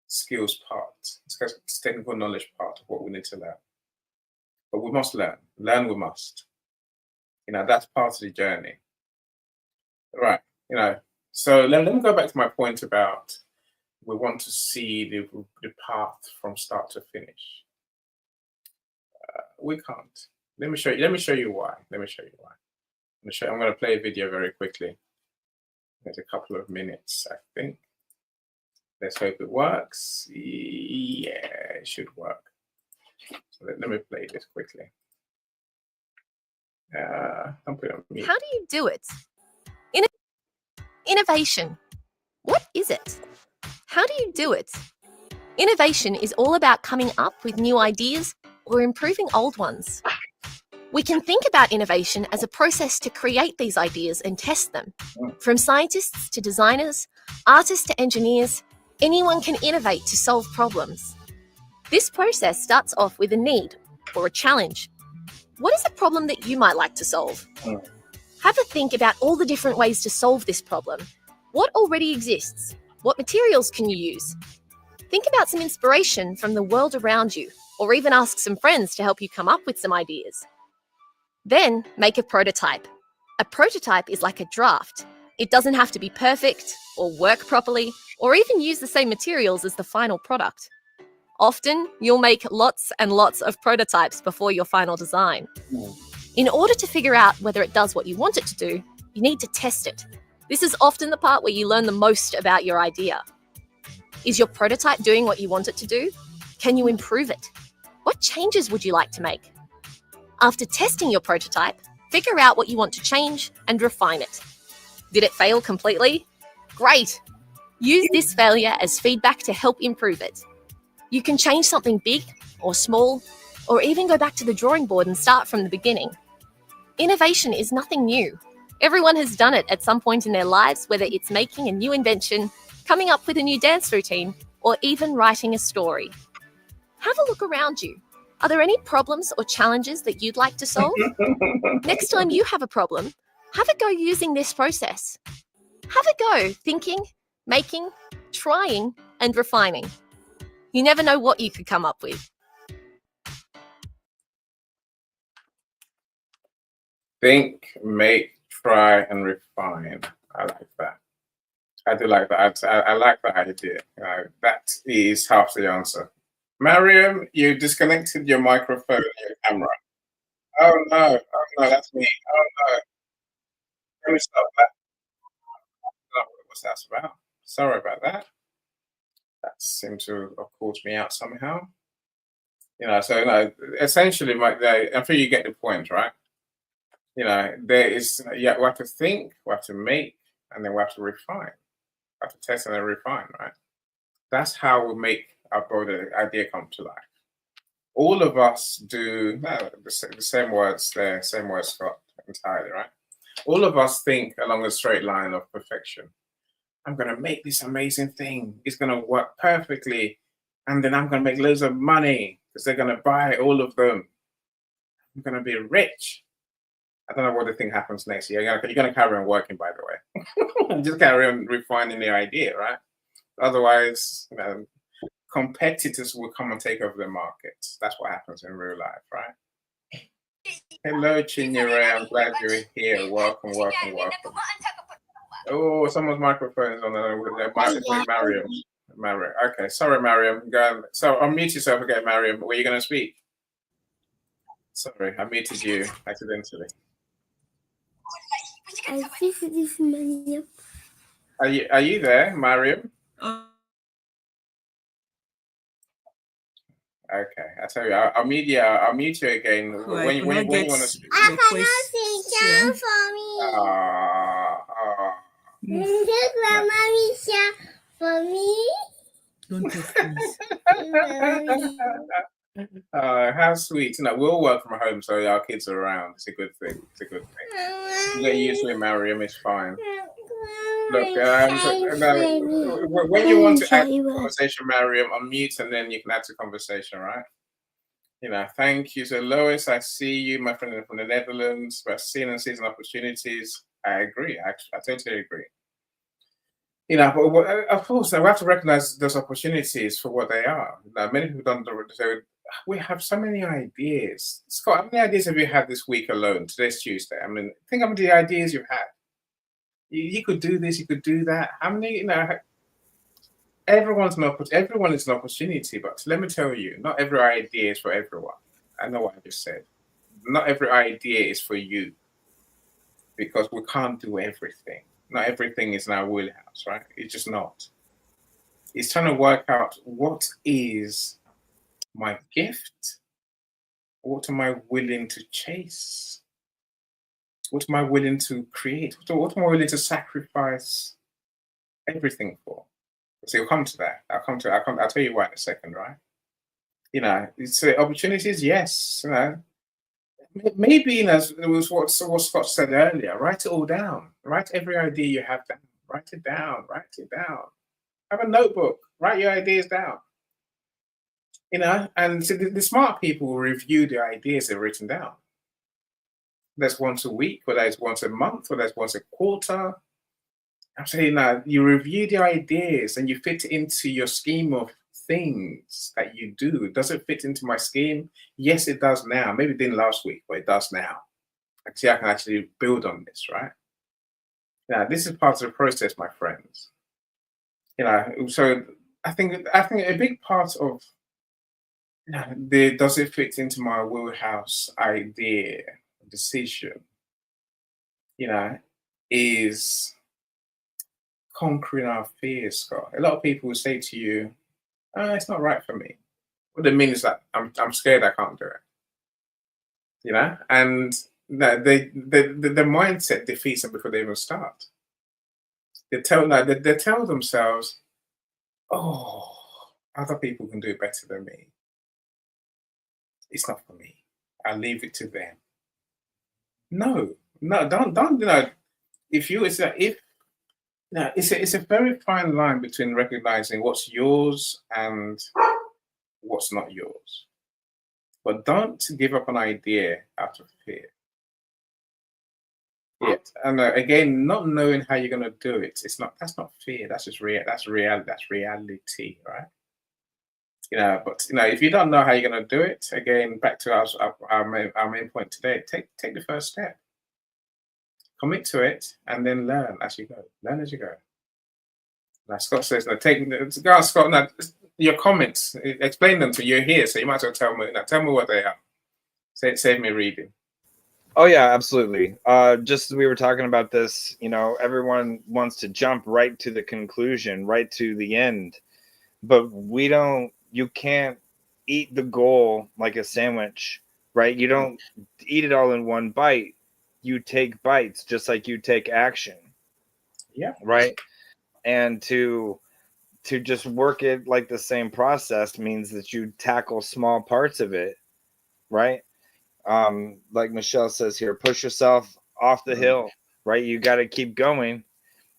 skills part. It's technical knowledge part of what we need to learn. But we must learn. Learn we must. That's part of the journey. Right. So let me go back to my point about we want to see the path from start to finish. We can't. Let me show you why. I'm going to play a video very quickly. There's a couple of minutes, I think. Let's hope it works. Yeah, it should work. So let me play this quickly. I'll put it on mute. How do you do it? Innovation. What is it? How do you do it? Innovation is all about coming up with new ideas or improving old ones. We can think about innovation as a process to create these ideas and test them. From scientists to designers, artists to engineers, anyone can innovate to solve problems. This process starts off with a need or a challenge. What is a problem that you might like to solve? Have a think about all the different ways to solve this problem. What already exists? What materials can you use? Think about some inspiration from the world around you, or even ask some friends to help you come up with some ideas. Then make a prototype. A prototype is like a draft. It doesn't have to be perfect, or work properly, or even use the same materials as the final product. Often, you'll make lots and lots of prototypes before your final design. In order to figure out whether it does what you want it to do, you need to test it. This is often the part where you learn the most about your idea. Is your prototype doing what you want it to do? Can you improve it? What changes would you like to make? After testing your prototype, figure out what you want to change and refine it. Did it fail completely? Great! Use this failure as feedback to help improve it. You can change something big or small, or even go back to the drawing board and start from the beginning. Innovation is nothing new. Everyone has done it at some point in their lives, whether it's making a new invention, coming up with a new dance routine, or even writing a story. Have a look around you. Are there any problems or challenges that you'd like to solve? Next time you have a problem, have a go using this process. Have a go thinking, making, trying, and refining. You never know what you could come up with. Think, make, try, and refine. I like that. I do like that. I like that idea. That is half the answer. Mariam, you disconnected your microphone and your camera. Oh no, that's me. Oh no. Let me stop that. What's that about? Sorry about that. That seemed to have caught me out somehow. Essentially, I think you get the point, right? There is, we have to think, we have to make, and then we have to refine. We have to test and then refine, right? That's how we make our idea come to life. All of us do the same words there, same words, Scott, entirely, right? All of us think along a straight line of perfection. I'm going to make this amazing thing. It's going to work perfectly. And then I'm going to make loads of money because they're going to buy all of them. I'm going to be rich. I don't know what the thing happens next year. You're going to carry on working, by the way. Just carry on refining the idea, right? Otherwise, competitors will come and take over the market. That's what happens in real life, right? Hello, Chinyere. I'm glad you're here. Welcome. Oh, someone's microphone is on. Mariam. Okay, sorry, Mariam. So unmute yourself again, Mariam. Were you going to speak? Sorry, I muted you accidentally. Are you there, Mariam? Okay, I tell you, I'll mute you again when you want to speak. I cannot sit down for me. Take my mommy share for me. Don't take please. How sweet! We all work from home, so our kids are around. It's a good thing. You get used to it, Mariam. It's fine. Look, when you want to add to the conversation, Mariam, unmute and then you can add to the conversation, right? Thank you. So, Lois, I see you, my friend from the Netherlands. We're seeing and seizing opportunities. I agree. I totally agree. You know, but of course, we have to recognize those opportunities for what they are. Now, many people don't. So we have so many ideas. Scott, how many ideas have you had this week alone? Today's Tuesday. I mean, think of the ideas you've had. You could do this. You could do that. How many? You know, everyone is an opportunity. But let me tell you, not every idea is for everyone. I know what I just said. Not every idea is for you, because we can't do everything. Not everything is in our wheelhouse, right? It's just not. It's trying to work out, what is my gift? What am I willing to chase? What am I willing to create? What am I willing to sacrifice everything for? So you'll come to that. I'll tell you why in a second, right? You know, it's opportunities, yes. You know, maybe, you know, it was what Scott said earlier. Write it all down. Write every idea you have down. Write it down. Write it down. Have a notebook. Write your ideas down. You know, and so the smart people will review the ideas they've written down. That's once a week, or that's once a month, or that's once a quarter. I'm saying that you review the ideas and you fit it into your scheme of things that you do. Does it fit into my scheme? Yes, it does now. Maybe it didn't last week, but it does now. Actually, I can actually build on this, right? Now, this is part of the process, my friends. You know, so I think a big part of, you know, does it fit into my wheelhouse idea, decision, you know, is conquering our fears, Scott. A lot of people will say to you, oh, it's not right for me. What they mean is that I'm scared I can't do it. You know, and the mindset defeats them before they even start. They tell themselves, oh, other people can do it better than me. It's not for me. I'll leave it to them. No, don't. You know, it's a very fine line between recognizing what's yours and what's not yours. But don't give up an idea out of fear. Yet, and again, not knowing how you're going to do it, that's not fear. That's just that's reality, right? You know, but you know, if you don't know how you're going to do it, again, back to our main point today. Take the first step. Commit to it, and then learn as you go. Learn as you go. Now, Scott says, "Now, Scott, now, your comments, explain them to you here, so you might as well tell me what they are. Save me reading." Oh yeah, absolutely. Just as we were talking about this, you know, everyone wants to jump right to the conclusion, right to the end, but you can't eat the goal like a sandwich, right? You don't eat it all in one bite. You take bites, just like you take action. Yeah. Right. And to just work it like the same process means that you tackle small parts of it, right? Like Michelle says here, push yourself off the hill, right? You got to keep going,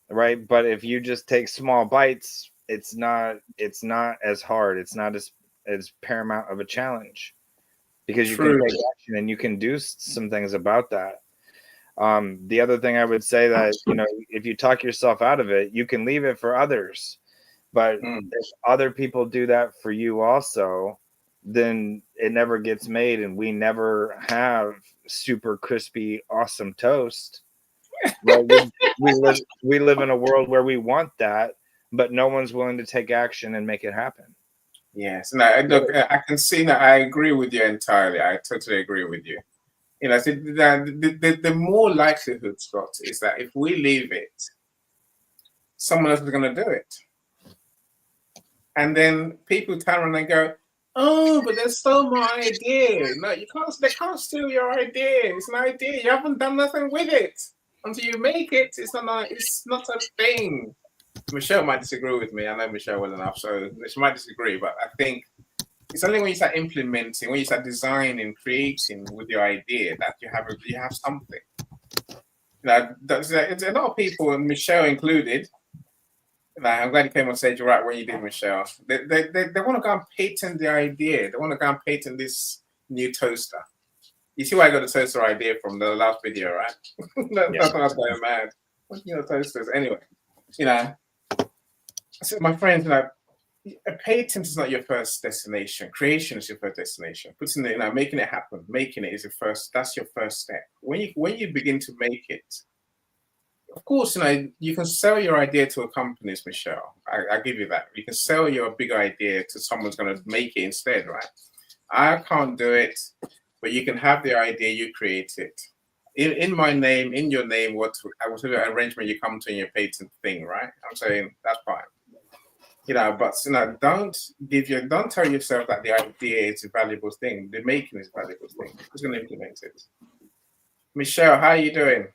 right? But if you just take small bites, it's not as hard. It's not as paramount of a challenge, because you can take action and you can do some things about that. The other thing I would say, that, you know, if you talk yourself out of it, you can leave it for others. But if other people do that for you also, then it never gets made, and we never have super crispy, awesome toast. Right? we live in a world where we want that, but no one's willing to take action and make it happen. Yes, no, look, I can see that. I agree with you entirely. I totally agree with you. You know, the more likelihood, Scott, is that if we leave it, someone else is going to do it. And then people turn around and go, oh, but there's so more ideas. No, they can't steal your idea. It's an idea. You haven't done nothing with it. Until you make it, it's not a thing. Michelle might disagree with me. I know Michelle well enough, so she might disagree. But I think it's only when you start implementing, when you start designing, creating with your idea, that you have something. Now, there's a lot of people, and Michelle included. I'm glad you came on stage right when you did, Michelle. They want to go and patent the idea. They want to go and patent this new toaster. You see where I got the toaster idea from, the last video, right? That's when I was going mad. What toasters? Anyway, you know, So my friends, a patent is not your first destination. Creation is your first destination. Putting it, making it happen, making it is your first. That's your first step. When you begin to make it, of course, you can sell your idea to a company, Michelle. I give you that. You can sell your big idea to someone's going to make it instead, right? I can't do it, but you can have the idea. You create it in my name, in your name. Whatever arrangement you come to in your patent thing, right? I'm saying that's fine. But don't tell yourself that the idea is a valuable thing. The making is a valuable thing. Who's going to implement it? Michelle, how are you doing?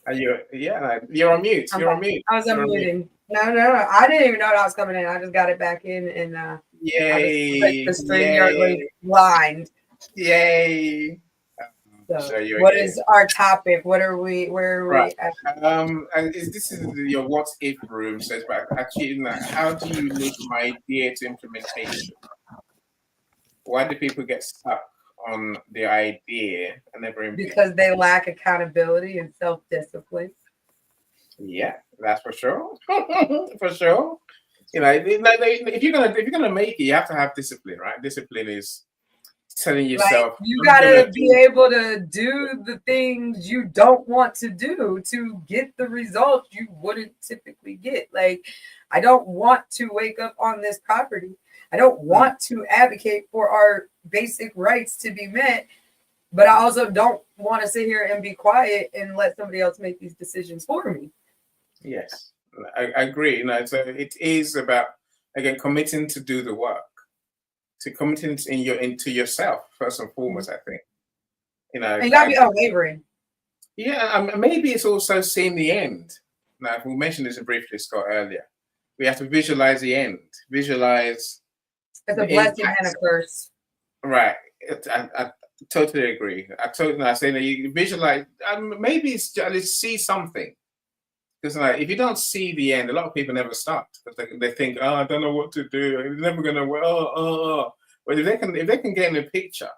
Are you? Yeah, you're on mute. You're on mute. I was unmuting. No, I didn't even know I was coming in. I just got it back in, and yay! the StreamYard was blind. Yay! So what is our topic? What are we? Where are we? And this is your what if room says, but actually, how do you link my idea to implementation? Why do people get stuck on the idea and never implement? Because they lack accountability and self-discipline. Yeah, that's for sure. For sure. If you're gonna make it, you have to have discipline, right? Discipline is telling yourself, like, you gotta be able to do the things you don't want to do to get the results you wouldn't typically get. Like, I don't want to wake up on this property. I don't want to advocate for our basic rights to be met, but I also don't want to sit here and be quiet and let somebody else make these decisions for me. Yes, I agree. So it is about, again, committing to do the work. To committing into yourself first and foremost, I think. And you gotta be unwavering. Yeah, maybe it's also seeing the end. Now, we mentioned this briefly, Scott, earlier. We have to visualize the end. Visualize. It's a blessing and a curse. Right. I totally agree. I say that you visualize. Maybe it's just see something. Because if you don't see the end, a lot of people never start because they think, I don't know what to do. It's never gonna work. But if they can get in a picture,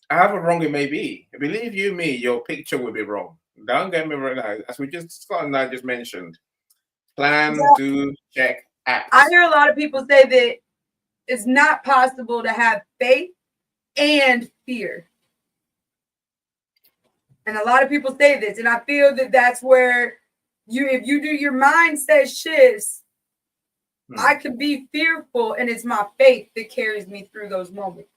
however wrong it may be, believe you me, your picture will be wrong. Don't get me wrong. As Scott and I just mentioned, plan, do, check, act. I hear a lot of people say that it's not possible to have faith and fear. And a lot of people say this, and I feel that that's where if you do your mindset shifts, I can be fearful, and it's my faith that carries me through those moments.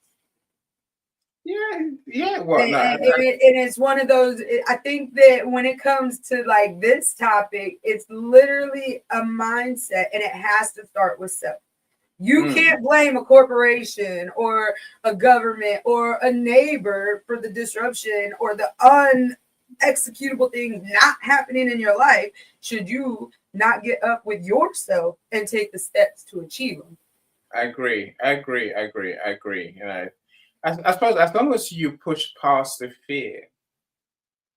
Yeah. Well, and it's one of those. I think that when it comes to like this topic, it's literally a mindset, and it has to start with self. You can't blame a corporation or a government or a neighbor for the disruption or the unexecutable things not happening in your life should you not get up with yourself and take the steps to achieve them. I agree. I suppose as long as you push past the fear,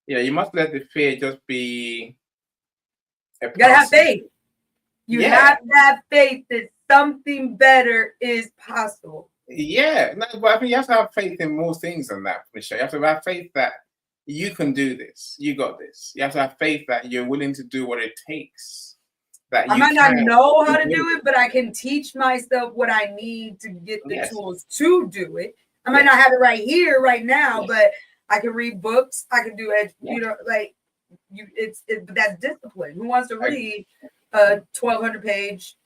you must let the fear just be. You gotta have faith. You have to have faith that something better is possible. Yeah, but I think you have to have faith in more things than that, Michelle. You have to have faith that you can do this. You got this. You have to have faith that you're willing to do what it takes. That I might not know how to do it, but I can teach myself what I need to get the tools to do it. I might not have it right here, right now, but I can read books. I can do it. But that's discipline. Who wants to read a 1,200-page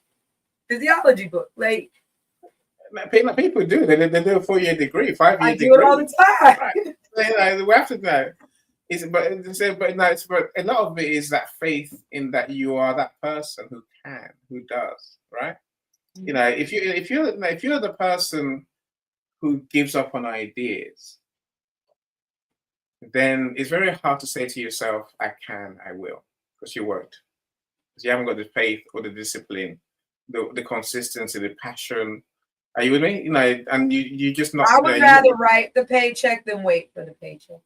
physiology book? Like, people do. They do a 4-year degree, 5-year degree. I do it all the time. Right. We have to know. But a lot of it is that faith in that you are that person who does, right? If you're the person who gives up on ideas, then it's very hard to say to yourself, I can, I will, because you won't. Because you haven't got the faith or the discipline, the consistency, the passion. Are you with me? And you just not. I would rather write the paycheck than wait for the paycheck.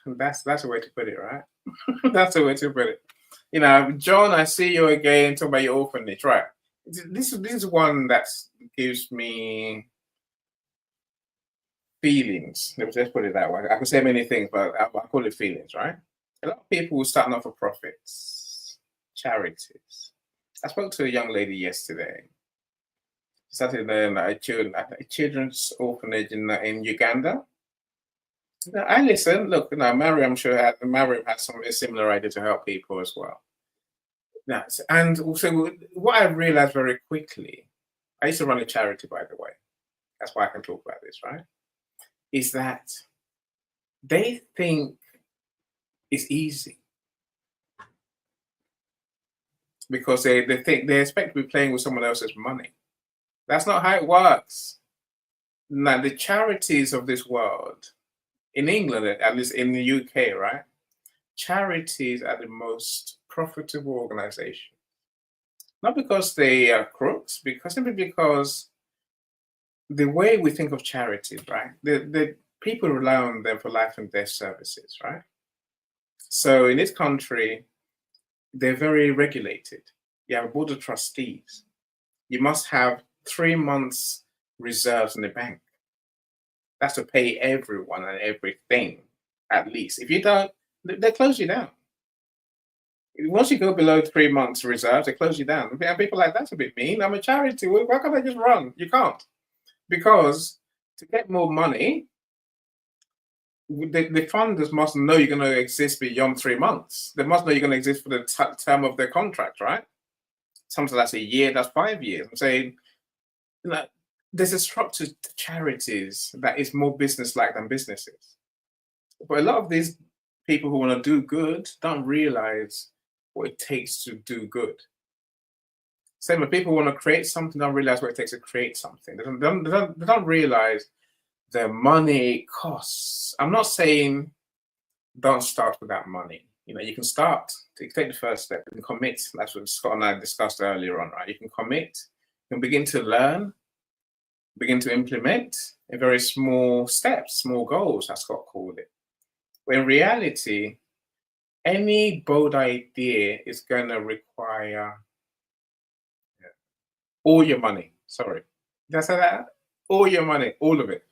That's a way to put it, right? That's a way to put it. John, I see you again talking about your orphanage, right? This is one that gives me feelings. Let's put it that way. I could say many things, but I call it feelings, right? A lot of people starting off for profits. charities. I spoke to a young lady yesterday. She started a children's orphanage in Uganda. I listen. Look, Mariam has some similar idea to help people as well. And also, what I realized very quickly, I used to run a charity, by the way. That's why I can talk about this, right? Is that they think it's easy because they expect to be playing with someone else's money. That's not how it works. Now, the charities of this world, in England, at least in the UK, right? Charities are the most profitable organization. Not because they are crooks, simply because the way we think of charities, right? The people rely on them for life and death services, right? So in this country, they're very regulated. You have a board of trustees. You must have 3 months reserves in the bank. That's to pay everyone and everything, at least. If you don't, they close you down. Once you go below 3 months reserves, they close you down. And people like, that's a bit mean. I'm a charity. Why can't I just run? You can't. Because to get more money, the funders must know you're going to exist beyond 3 months. They must know you're going to exist for the term of their contract, right? Sometimes that's a year, that's 5 years. I'm saying, there's a structure to charities that is more business-like than businesses. But a lot of these people who want to do good don't realize what it takes to do good. Same when people want to create something, don't realize what it takes to create something. They don't realize the money costs. I'm not saying don't start with that money. You can start, take the first step, you can commit. That's what Scott and I discussed earlier on, right? You can commit, you can begin to learn, begin to implement in very small steps, small goals, as Scott called it. But in reality, any bold idea is going to require all your money. Sorry. Did I say that? All your money, all of it.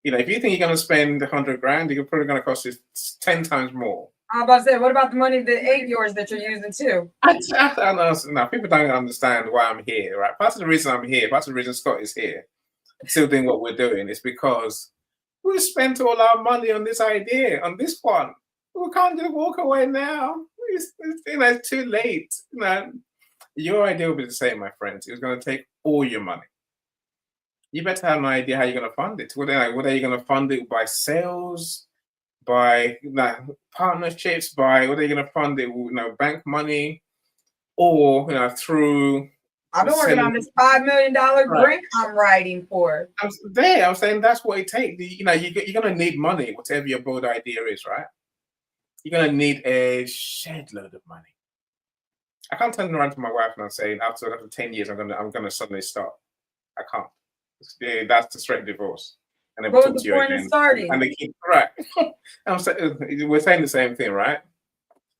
If you think you're going to spend 100 grand, you're probably going to cost you 10 times more. I'm about to say, what about the money that ain't yours that you're using too? No, people don't understand why I'm here, right? Part of the reason I'm here, part of the reason Scott is here, still doing what we're doing, is because we spent all our money on this idea, on this one. We can't just walk away now. It's too late. Your idea will be the same, my friends. It's going to take all your money. You better have an idea how you're going to fund it. Whether are you going to fund it by sales, by partnerships, by whether you're going to fund it with bank money, or through. I've been working on this $5 million grant I'm writing for. I'm saying that's what it takes. You're going to need money, whatever your bold idea is, right? You're going to need a shed load of money. I can't turn around to my wife and I'm saying after 10 years I'm gonna suddenly stop. I can't. That's the straight divorce. And then What talk was to the you point of again. starting? And they keep right. We're saying the same thing, right?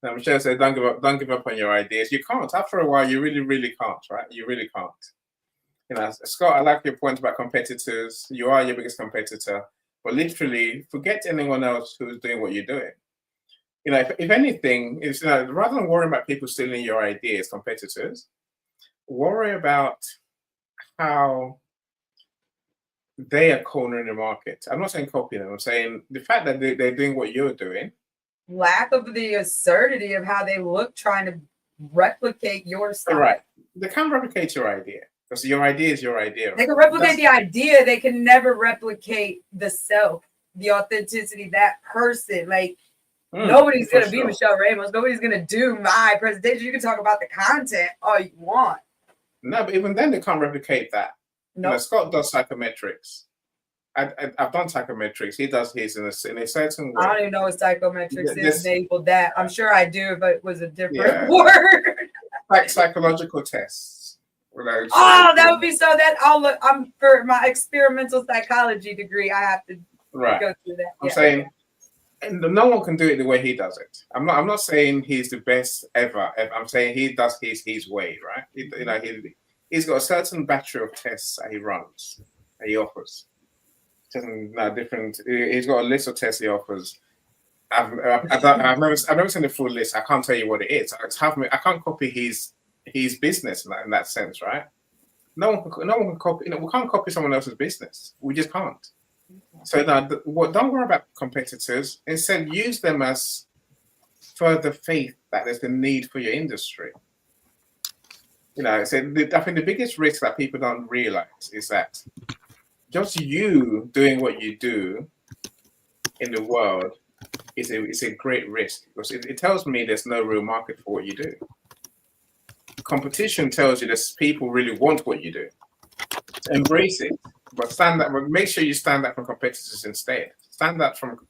And Michelle said, "Don't give up on your ideas. You can't. After a while, you really, really can't, right? You really can't." Scott, I like your point about competitors. You are your biggest competitor, but literally, forget anyone else who's doing what you're doing. If anything, it's rather than worrying about people stealing your ideas, competitors, worry about how they are cornering the market. I'm not saying copy them. I'm saying the fact that they're doing what you're doing. Lack of the absurdity of how they look trying to replicate your style. Right. They can't replicate your idea because your idea is your idea. Right? They can replicate the idea. They can never replicate the self, the authenticity, that person. Nobody's going to be Michelle Ramos. Nobody's going to do my presentation. You can talk about the content all you want. No, but even then they can't replicate that. No. Scott does psychometrics. I've done psychometrics. He does his in a certain way. I don't even know what psychometrics is enabled that. I'm sure I do if it was a different word. Like psychological tests. That would be so that I'm for my experimental psychology degree. I have to go through that. I'm saying no one can do it the way he does it. I'm not saying he's the best ever. I'm saying he does his way, right? He's got a certain battery of tests that he runs, that he offers. Different. He's got a list of tests he offers, I've never seen the full list. I can't tell you what it is. I can't copy his business in that sense, right? No one can copy. We can't copy someone else's business. We just can't. So now, don't worry about competitors. Instead, use them as further faith that there's a need for your industry. So I think the biggest risk that people don't realize is that just you doing what you do in the world is a great risk, because it tells me there's no real market for what you do. Competition tells you that people really want what you do. Embrace it, but make sure you stand out from competitors instead. Stand out from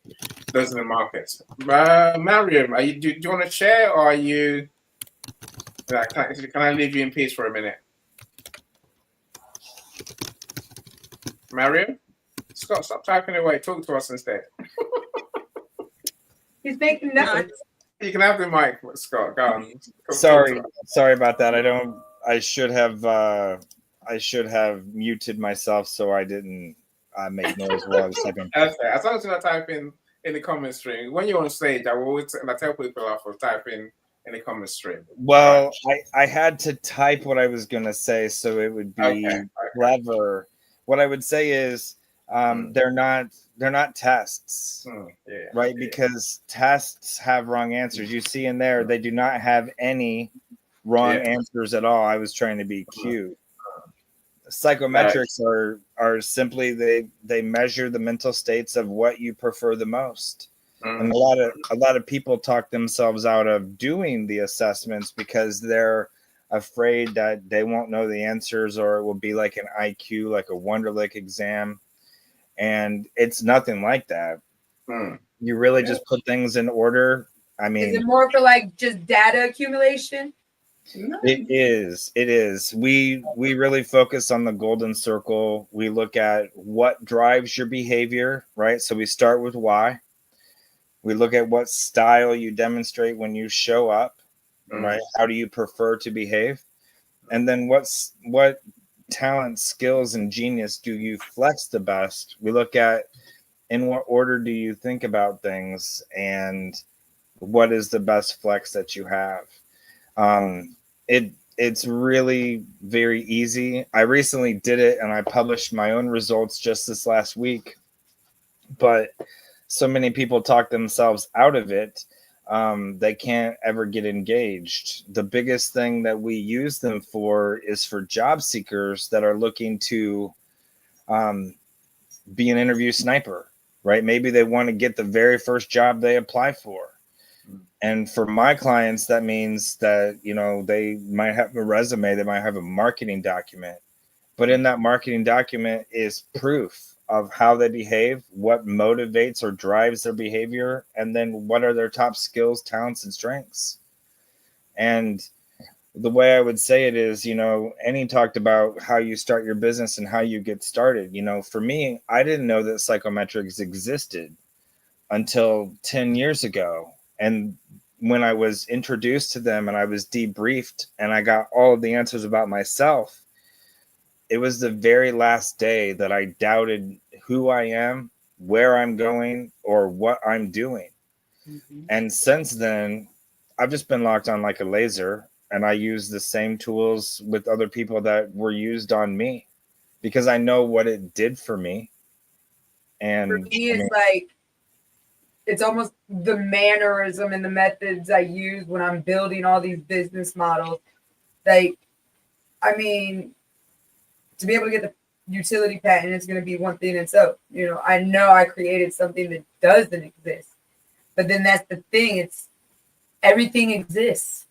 those in the market. Mariam, do you want to share, or are you? Can I leave you in peace for a minute? Mariam? Scott, stop typing away. Talk to us instead. He's making notes. You can have the mic, Scott. Go on. Sorry about that. I should have muted myself so I didn't make noise while I was typing. Okay. As long as you're not typing in the comment stream. When you're on stage, I tell people off of typing in the comment stream. Well, I had to type what I was going to say so it would be clever. What I would say is they're not tests, right? Because tests have wrong answers. You see in there, they do not have any wrong answers at all. I was trying to be cute. Psychometrics are simply they measure the mental states of what you prefer the most. And a lot of people talk themselves out of doing the assessments because they're afraid that they won't know the answers, or it will be like an IQ, like a Wonderlic exam. And it's nothing like that. You really just put things in order. I mean, is it more for like just data accumulation? It is. We really focus on the golden circle. We look at what drives your behavior, right? So we start with why. We look at what style you demonstrate when you show up, right? How do you prefer to behave? And then what talent, skills, and genius do you flex the best? We look at in what order do you think about things, and what is the best flex that you have. It's really very easy. I recently did it and I published my own results just this last week, but so many people talk themselves out of it. They can't ever get engaged. The biggest thing that we use them for is for job seekers that are looking to be an interview sniper, right? Maybe they want to get the very first job they apply for. And for my clients, that means that, they might have a resume, they might have a marketing document, but in that marketing document is proof of how they behave, what motivates or drives their behavior, and then what are their top skills, talents, and strengths. And the way I would say it is, Annie talked about how you start your business and how you get started. For me, I didn't know that psychometrics existed until 10 years ago. And when I was introduced to them and I was debriefed and I got all of the answers about myself, it was the very last day that I doubted who I am, where I'm going, or what I'm doing. And since then, I've just been locked on like a laser, and I use the same tools with other people that were used on me because I know what it did for me. And for me, it's almost the mannerism and the methods I use when I'm building all these business models. To be able to get the utility patent is going to be one thing. And so, I know I created something that doesn't exist. But then that's the thing. Everything exists.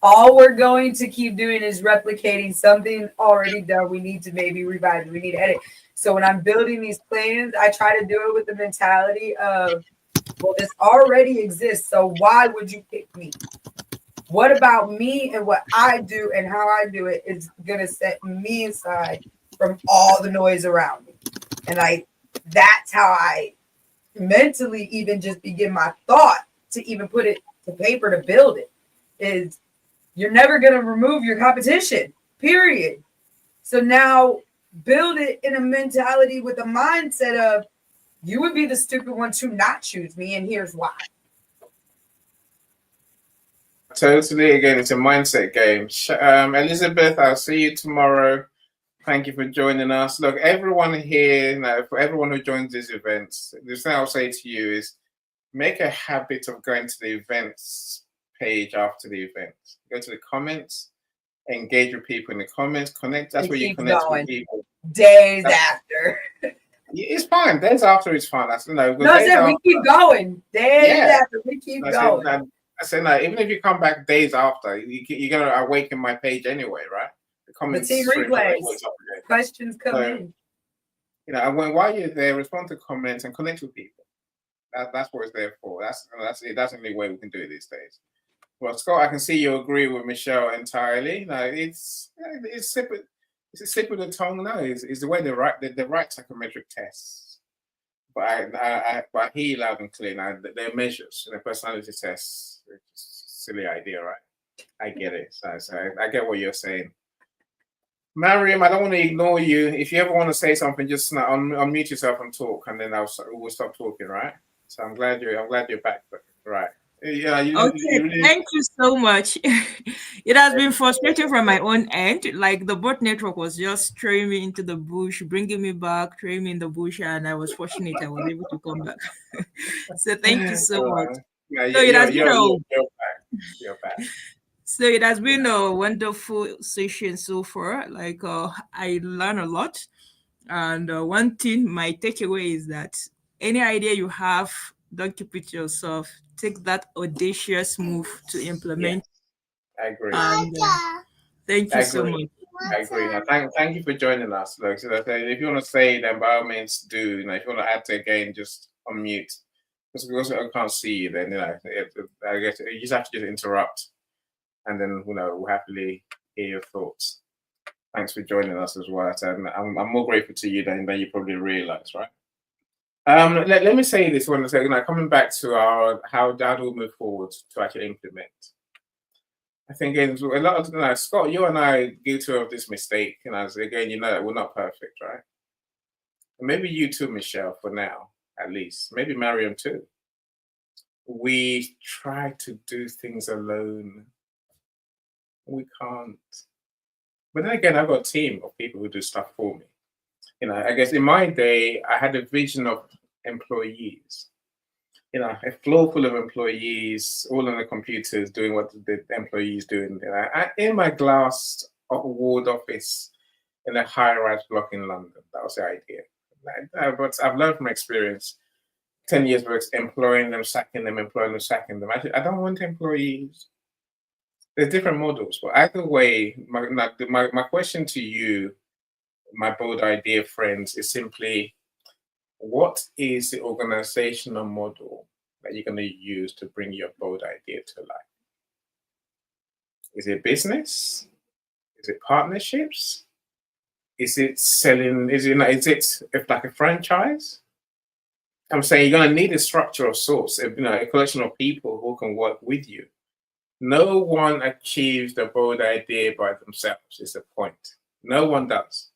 All we're going to keep doing is replicating something already done. We need to maybe revise it. We need to edit. So when I'm building these plans, I try to do it with the mentality of, well, this already exists. So why would you pick me? What about me and what I do and how I do it is going to set me aside from all the noise around me. And that's how I mentally even just begin my thought to even put it to paper to build it, is you're never going to remove your competition, period. So now build it in a mentality with a mindset of, You would be the stupid one to not choose me, and here's why. Totally. Again, it's a mindset game. Elizabeth, I'll see you tomorrow. Thank you for joining us. Look, everyone here, for everyone who joins these events, the thing I'll say to you is make a habit of going to the events page after the event. Go to the comments, engage with people in the comments, connect. That's where you connect with people. Days after. It's fine. Days after is fine. That's No, I said we keep going. Days after we keep going. I said no. Even if you come back days after, you're gonna awaken my page anyway, right? The comments, the team replays, questions come in. While you're there, respond to comments and connect with people. That's what it's there for. That's the only way we can do it these days. Well, Scott, I can see you agree with Michelle entirely. No, it's a slip of the tongue. No, it's the way they write psychometric tests. But I hear you loud and clear. Now they're measures, personality tests. It's a silly idea, right? I get it. So I get what you're saying. Mariam, I don't want to ignore you. If you ever want to say something, just unmute yourself and talk, and then we'll stop talking, right? So I'm glad you're back, right? Yeah. Thank you so much. It has been frustrating from my own end. Like the bot network was just throwing me into the bush, bringing me back, throwing me in the bush, and I was fortunate I was able to come back. So thank you so much. You're back. So it has been a wonderful session so far. Like I learned a lot, and one thing my takeaway is that any idea you have, don't keep it yourself. Take that audacious move to implement. Yeah, I agree. And, thank you so much. I agree. Now, thank you for joining us. Look, so if you want to say, then by all means do. If you want to add to again, just unmute. Because I can't see you, then I guess you just have to just interrupt, and then we'll happily hear your thoughts. Thanks for joining us as well. I'm more grateful to you than you probably realize, right? Let me say this one second. Coming back to how do we move forward to actually implement. I think a lot of Scott, you and I guilty of this mistake, again, that we're not perfect, right? And maybe you too, Michelle, for now, at least. Maybe Mariam too. We try to do things alone. We can't. But then again, I've got a team of people who do stuff for me. I guess in my day, I had a vision of employees. A floor full of employees, all on the computers, doing what the employees do. In my glass walled office in a high-rise block in London. That was the idea. But I've learned from experience. 10 years of employing them, sacking them, employing them, sacking them. I don't want employees. There's different models, but either way, my question to you, my bold idea friends, is simply, what is the organizational model that you're going to use to bring your bold idea to life? Is it business? Is it partnerships? Is it selling? Is it like a franchise? I'm saying you're going to need a structure of sorts, a collection of people who can work with you. No one achieves the bold idea by themselves, is the point. No one does.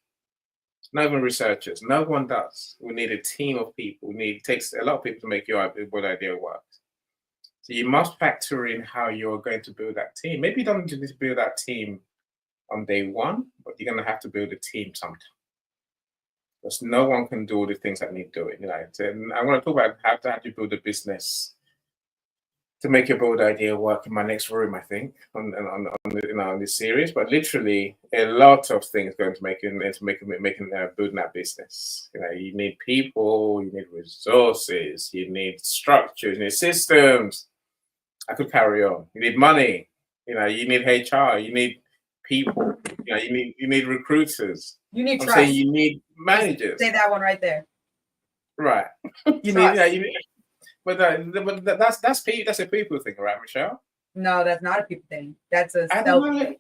Not even researchers. No one does. We need a team of people. It takes a lot of people to make your bold idea work. So you must factor in how you're going to build that team. Maybe you don't need to build that team on day one, but you're going to have to build a team sometime. Because no one can do all the things that need doing. And I want to talk about how to build a business to make your bold idea work in my next room, I think, on this series. But literally, a lot of things going to building that business. You need people, you need resources, you need structures, you need systems. I could carry on. You need money. You need HR. You need people. You need recruiters. You need trust. Saying you need managers. Say that one right there. Right. You need. But that's a people thing, right, Michelle? No, that's not a people thing. That's a self thing.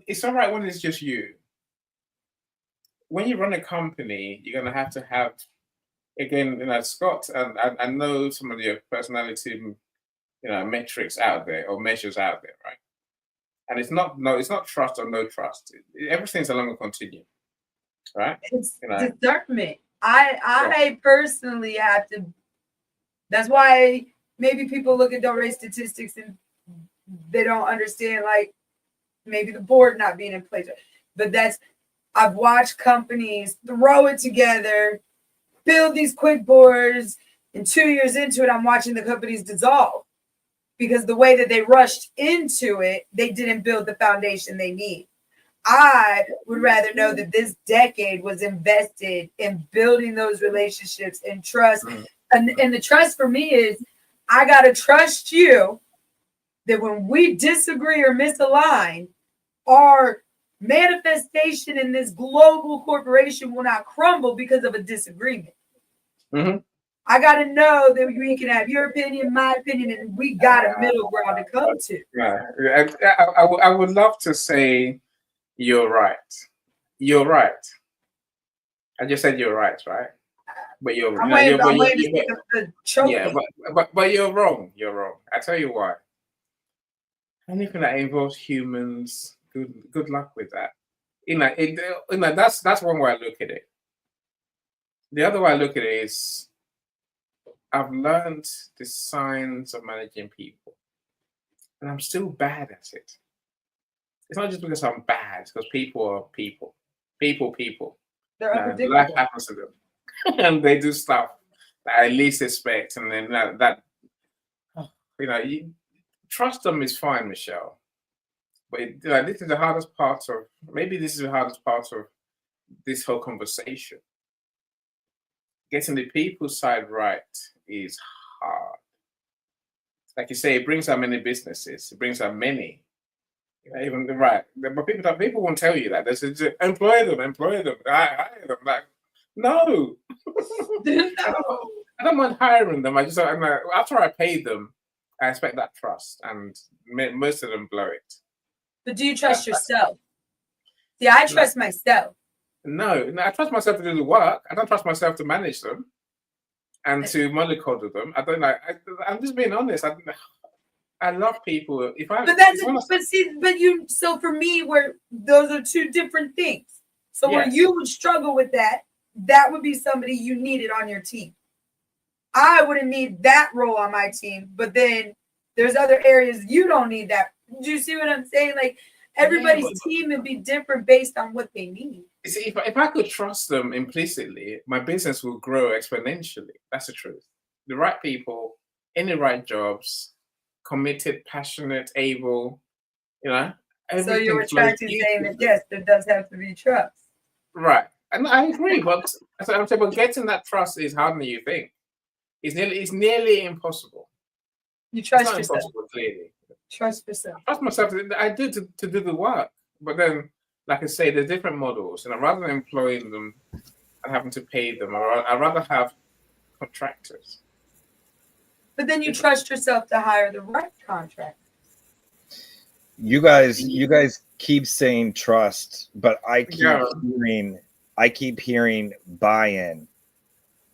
It's all right when it's just you. When you run a company, you're gonna have to have, again, Scott, and I know some of your personality, metrics out there or measures out there, right? And it's not trust or no trust. Everything's along a continuum. right? It's You know, discernment. I personally have to. That's why maybe people look at don't rate statistics and they don't understand, like, maybe the board not being in place. But I've watched companies throw it together, build these quick boards, and 2 years into it, I'm watching the companies dissolve because the way that they rushed into it, they didn't build the foundation they need. I would rather know that this decade was invested in building those relationships and trust. And the trust for me is I got to trust you that when we disagree or misalign, our manifestation in this global corporation will not crumble because of a disagreement. Mm-hmm. I got to know that we can have your opinion, my opinion, and we got a middle ground to come to. Yeah, I would love to say you're right. You're right. I just said you're right, right? But you're I'm no, waiting, you're, but I'm you're, waiting to you're, see the choke. yeah, but you're wrong. You're wrong. I tell you why. Anything that involves humans, good luck with that. That's one way I look at it. The other way I look at it is I've learned the science of managing people, and I'm still bad at it. It's not just because I'm bad, it's because people are people. People. They're Life unpredictable. happens to them. And they do stuff that I least expect. And then you trust them is fine, Michelle. But this is the hardest part of, maybe this is the hardest part of this whole conversation. Getting the people side right is hard. Like you say, it brings out many businesses. It brings out many. Even right, but people won't tell you that. They say, employ them. I hire them. Like, no. I don't mind hiring them. I'm like, after I pay them, I expect that trust, and most of them blow it. But do you trust yourself? See, I trust myself. No, I trust myself to do the work. I don't trust myself to manage them and to mollycoddle them. I don't like. I'm just being honest. I love people. So for me, where those are two different things. So where you would struggle with that would be somebody you needed on your team. I wouldn't need that role on my team, but then there's other areas you don't need that. Do you see what I'm saying? Like everybody's team would be different based on what they need. See, if I could trust them implicitly, my business will grow exponentially. That's the truth. The right people in the right jobs, committed, passionate, able, So you were trying to say that yes, there does have to be trust. Right. And I agree, but I'm saying, but getting that trust is harder than you think. It's nearly impossible. You trust it's not yourself. Impossible, clearly. Trust yourself. Trust myself. I do to do the work, but then, like I say, there's different models, and rather than employing them and having to pay them, I'd rather have contractors. But then you trust yourself to hire the right contractor. You guys keep saying trust, but I keep hearing buy-in.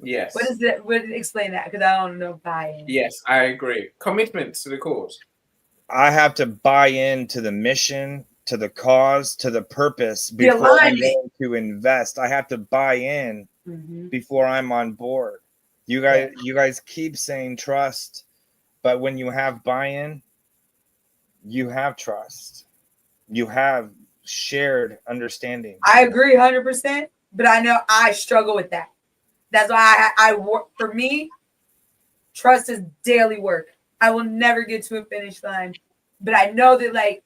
Yes. What is it? Explain that, because I don't know buy-in. Yes, I agree. Commitment to the cause. I have to buy into the mission, to the cause, to the purpose before I'm going to invest. I have to buy in before I'm on board. You guys keep saying trust, but when you have buy-in, you have trust. You have shared understanding. I agree 100%, but I know I struggle with that. That's why I work. For me, trust is daily work. I will never get to a finish line, but I know that like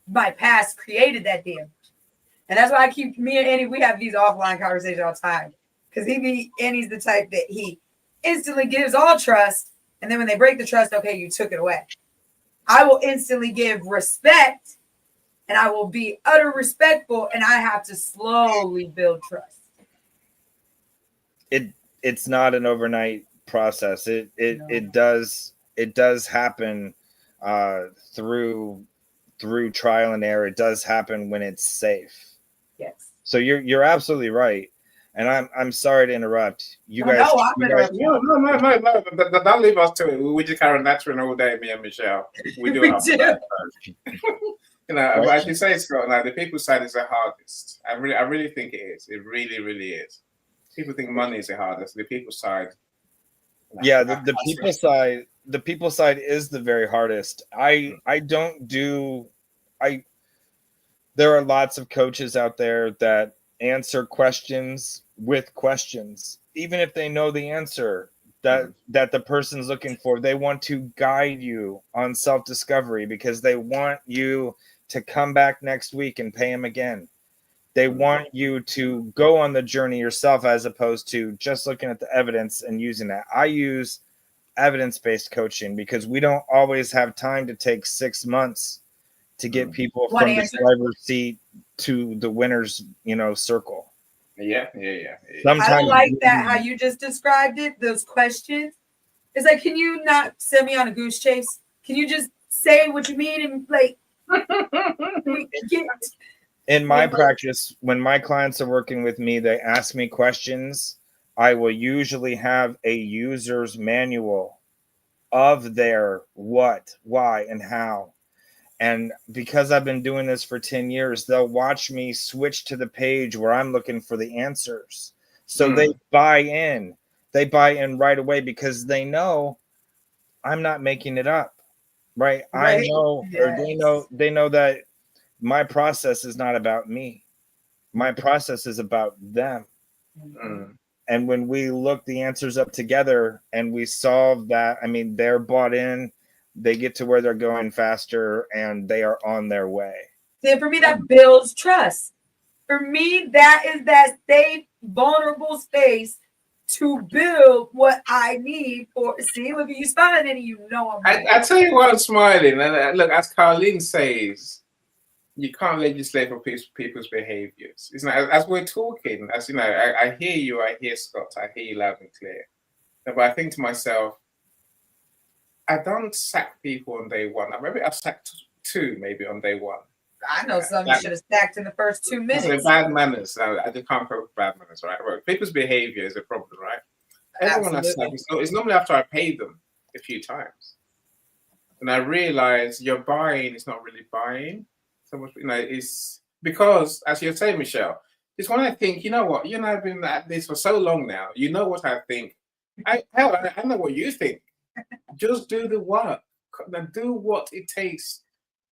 my past created that damage, and that's why I keep me and Annie. We have these offline conversations all the time because Annie's the type that he instantly gives all trust, and then when they break the trust, okay, you took it away. I will instantly give respect, and I will be utter respectful, and I have to slowly build trust. It's not an overnight process. It does happen through trial and error. It does happen when it's safe. Yes. So you're absolutely right. And I'm sorry to interrupt. You guys. No. Don't leave us to it. We just carry on nattering all day, me and Michelle. We do. You know, but as you say, Scott, now the people side is the hardest. I really think it is. It really, really is. People think money is the hardest. The people side. Yeah, the people side is the very hardest. I don't do I there are lots of coaches out there that answer questions with questions, even if they know the answer that the person's looking for. They want to guide you on self-discovery because they want you to come back next week and pay them again. They want you to go on the journey yourself as opposed to just looking at the evidence and using that. I use evidence-based coaching because we don't always have time to take 6 months to get people One from answer. the driver's seat to the winner's, circle. Yeah. Sometimes I like that how you just described it. Those questions. It's like, can you not send me on a goose chase? Can you just say what you mean and like in my practice, when my clients are working with me, they ask me questions. I will usually have a user's manual of their what, why, and how. And because I've been doing this for 10 years, they'll watch me switch to the page where I'm looking for the answers. So they buy in. They buy in right away because they know I'm not making it up. Right? I know, or they know that my process is not about me. My process is about them. And when we look the answers up together and we solve that, I mean, they're bought in, they get to where they're going faster, and they are on their way. See, for me, that builds trust. For me, that is that safe, vulnerable space to build what I need for. See, look at you smiling, and you know I'm right. I tell you why I'm smiling. And look, as Carlene says, you can't legislate for people's behaviors. It's not, as we're talking, as you know, I hear you, I hear Scott, I hear you loud and clear. But I think to myself, I don't sack people on day one. Maybe I've sacked 2 maybe on day 1. I know some you should have stacked in the first 2 minutes. So bad manners. I just can't cope with bad manners, right? People's behavior is a problem, right? Everyone I sack, it's normally after I pay them a few times. And I realize your buying is not really buying. So much, it's because, as you're saying, Michelle, it's when I think, you know what, I've been at this for so long now. You know what I think. I know what you think. Just do the work. Do what it takes.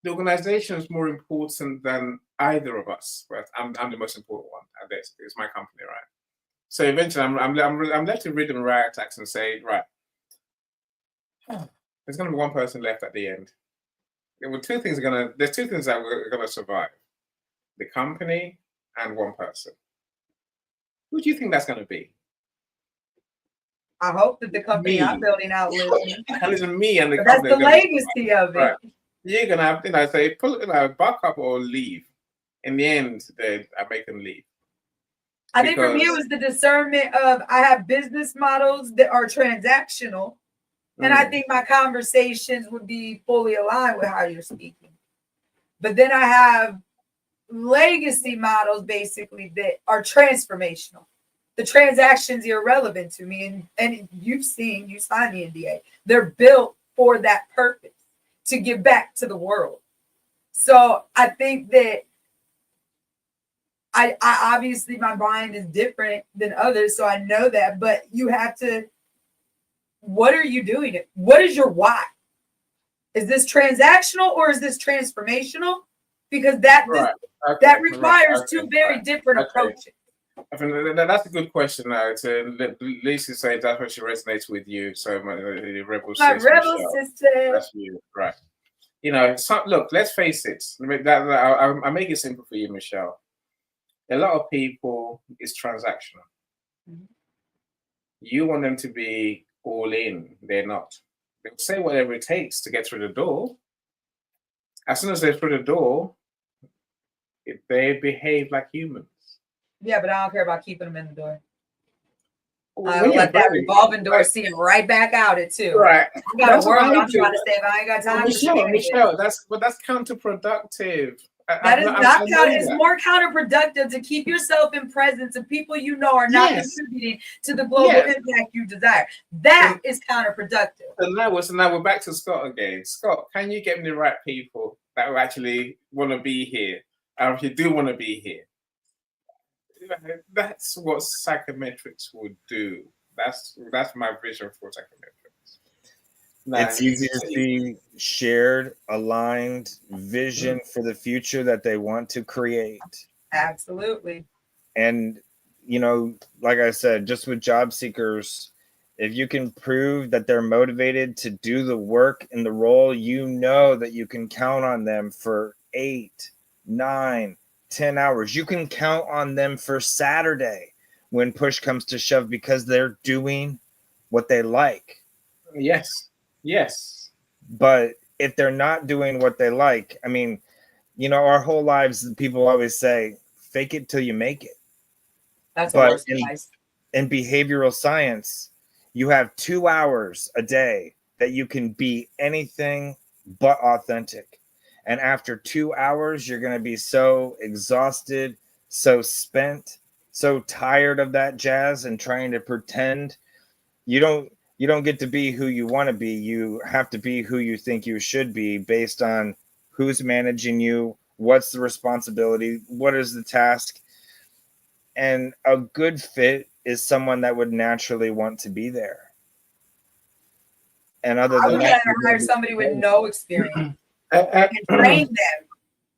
The organization is more important than either of us. But I'm the most important one at this. It's my company, right? So eventually, I'm left to read and write attacks and say, right, there's going to be one person left at the end. There's 2 things that are gonna survive: the company and one person. Who do you think that's gonna be? I hope that the company I'm building outlives me. Listen, me and the But company. that's the legacy of it. Right. You're gonna have, say, buck up or leave. In the end, I make them leave. I think for me, it was the discernment of I have business models that are transactional. And I think my conversations would be fully aligned with how you're speaking. But then I have legacy models basically that are transformational. The transaction's irrelevant to me. And you signed the NDA. They're built for that purpose, to give back to the world. So I think that I obviously my mind is different than others. So I know that, but you have to. What are you doing? What is your why? Is this transactional or is this transformational? Because that requires 2 very different approaches. I think that's a good question. Now, Lisa says that's what she resonates with you. So my rebel sister, that's you, right? Look. Let's face it. I'll make it simple for you, Michelle. A lot of people is transactional. You want them to be all in. They're not. They'll say whatever it takes to get through the door. As soon as they're through the door, they behave like humans. Yeah, but I don't care about keeping them in the door. I let that revolving door see them right back out it too. Right. I got a word I'm trying to say, but I ain't got time. Michelle, that's counterproductive. That is not it's more counterproductive to keep yourself in presence of people you know are not contributing to the global impact you desire. That is counterproductive. So now we're back to Scott again. Scott, can you get me the right people that actually want to be here. And if you do want to be here, that's what psychometrics would do. That's my vision for psychometrics. Now, It's easy to see shared, aligned vision for the future that they want to create. Absolutely. And, you know, like I said, just with job seekers, if you can prove that they're motivated to do the work in the role, you know that you can count on them for 8, 9, 10 hours. You can count on them for Saturday when push comes to shove because they're doing what they like. yes. But if they're not doing what they like, I mean, you know, our whole lives, people always say, fake it till you make it. That's But worst advice. in behavioral science, you have 2 hours a day that you can be anything but authentic. And after 2 hours, you're going to be so exhausted, so spent, so tired of that jazz and trying to pretend. You don't get to be who you want to be. You have to be who you think you should be based on who's managing you, what's the responsibility, what is the task. And a good fit is someone that would naturally want to be there. And other I than would that, rather hire somebody with no experience and train them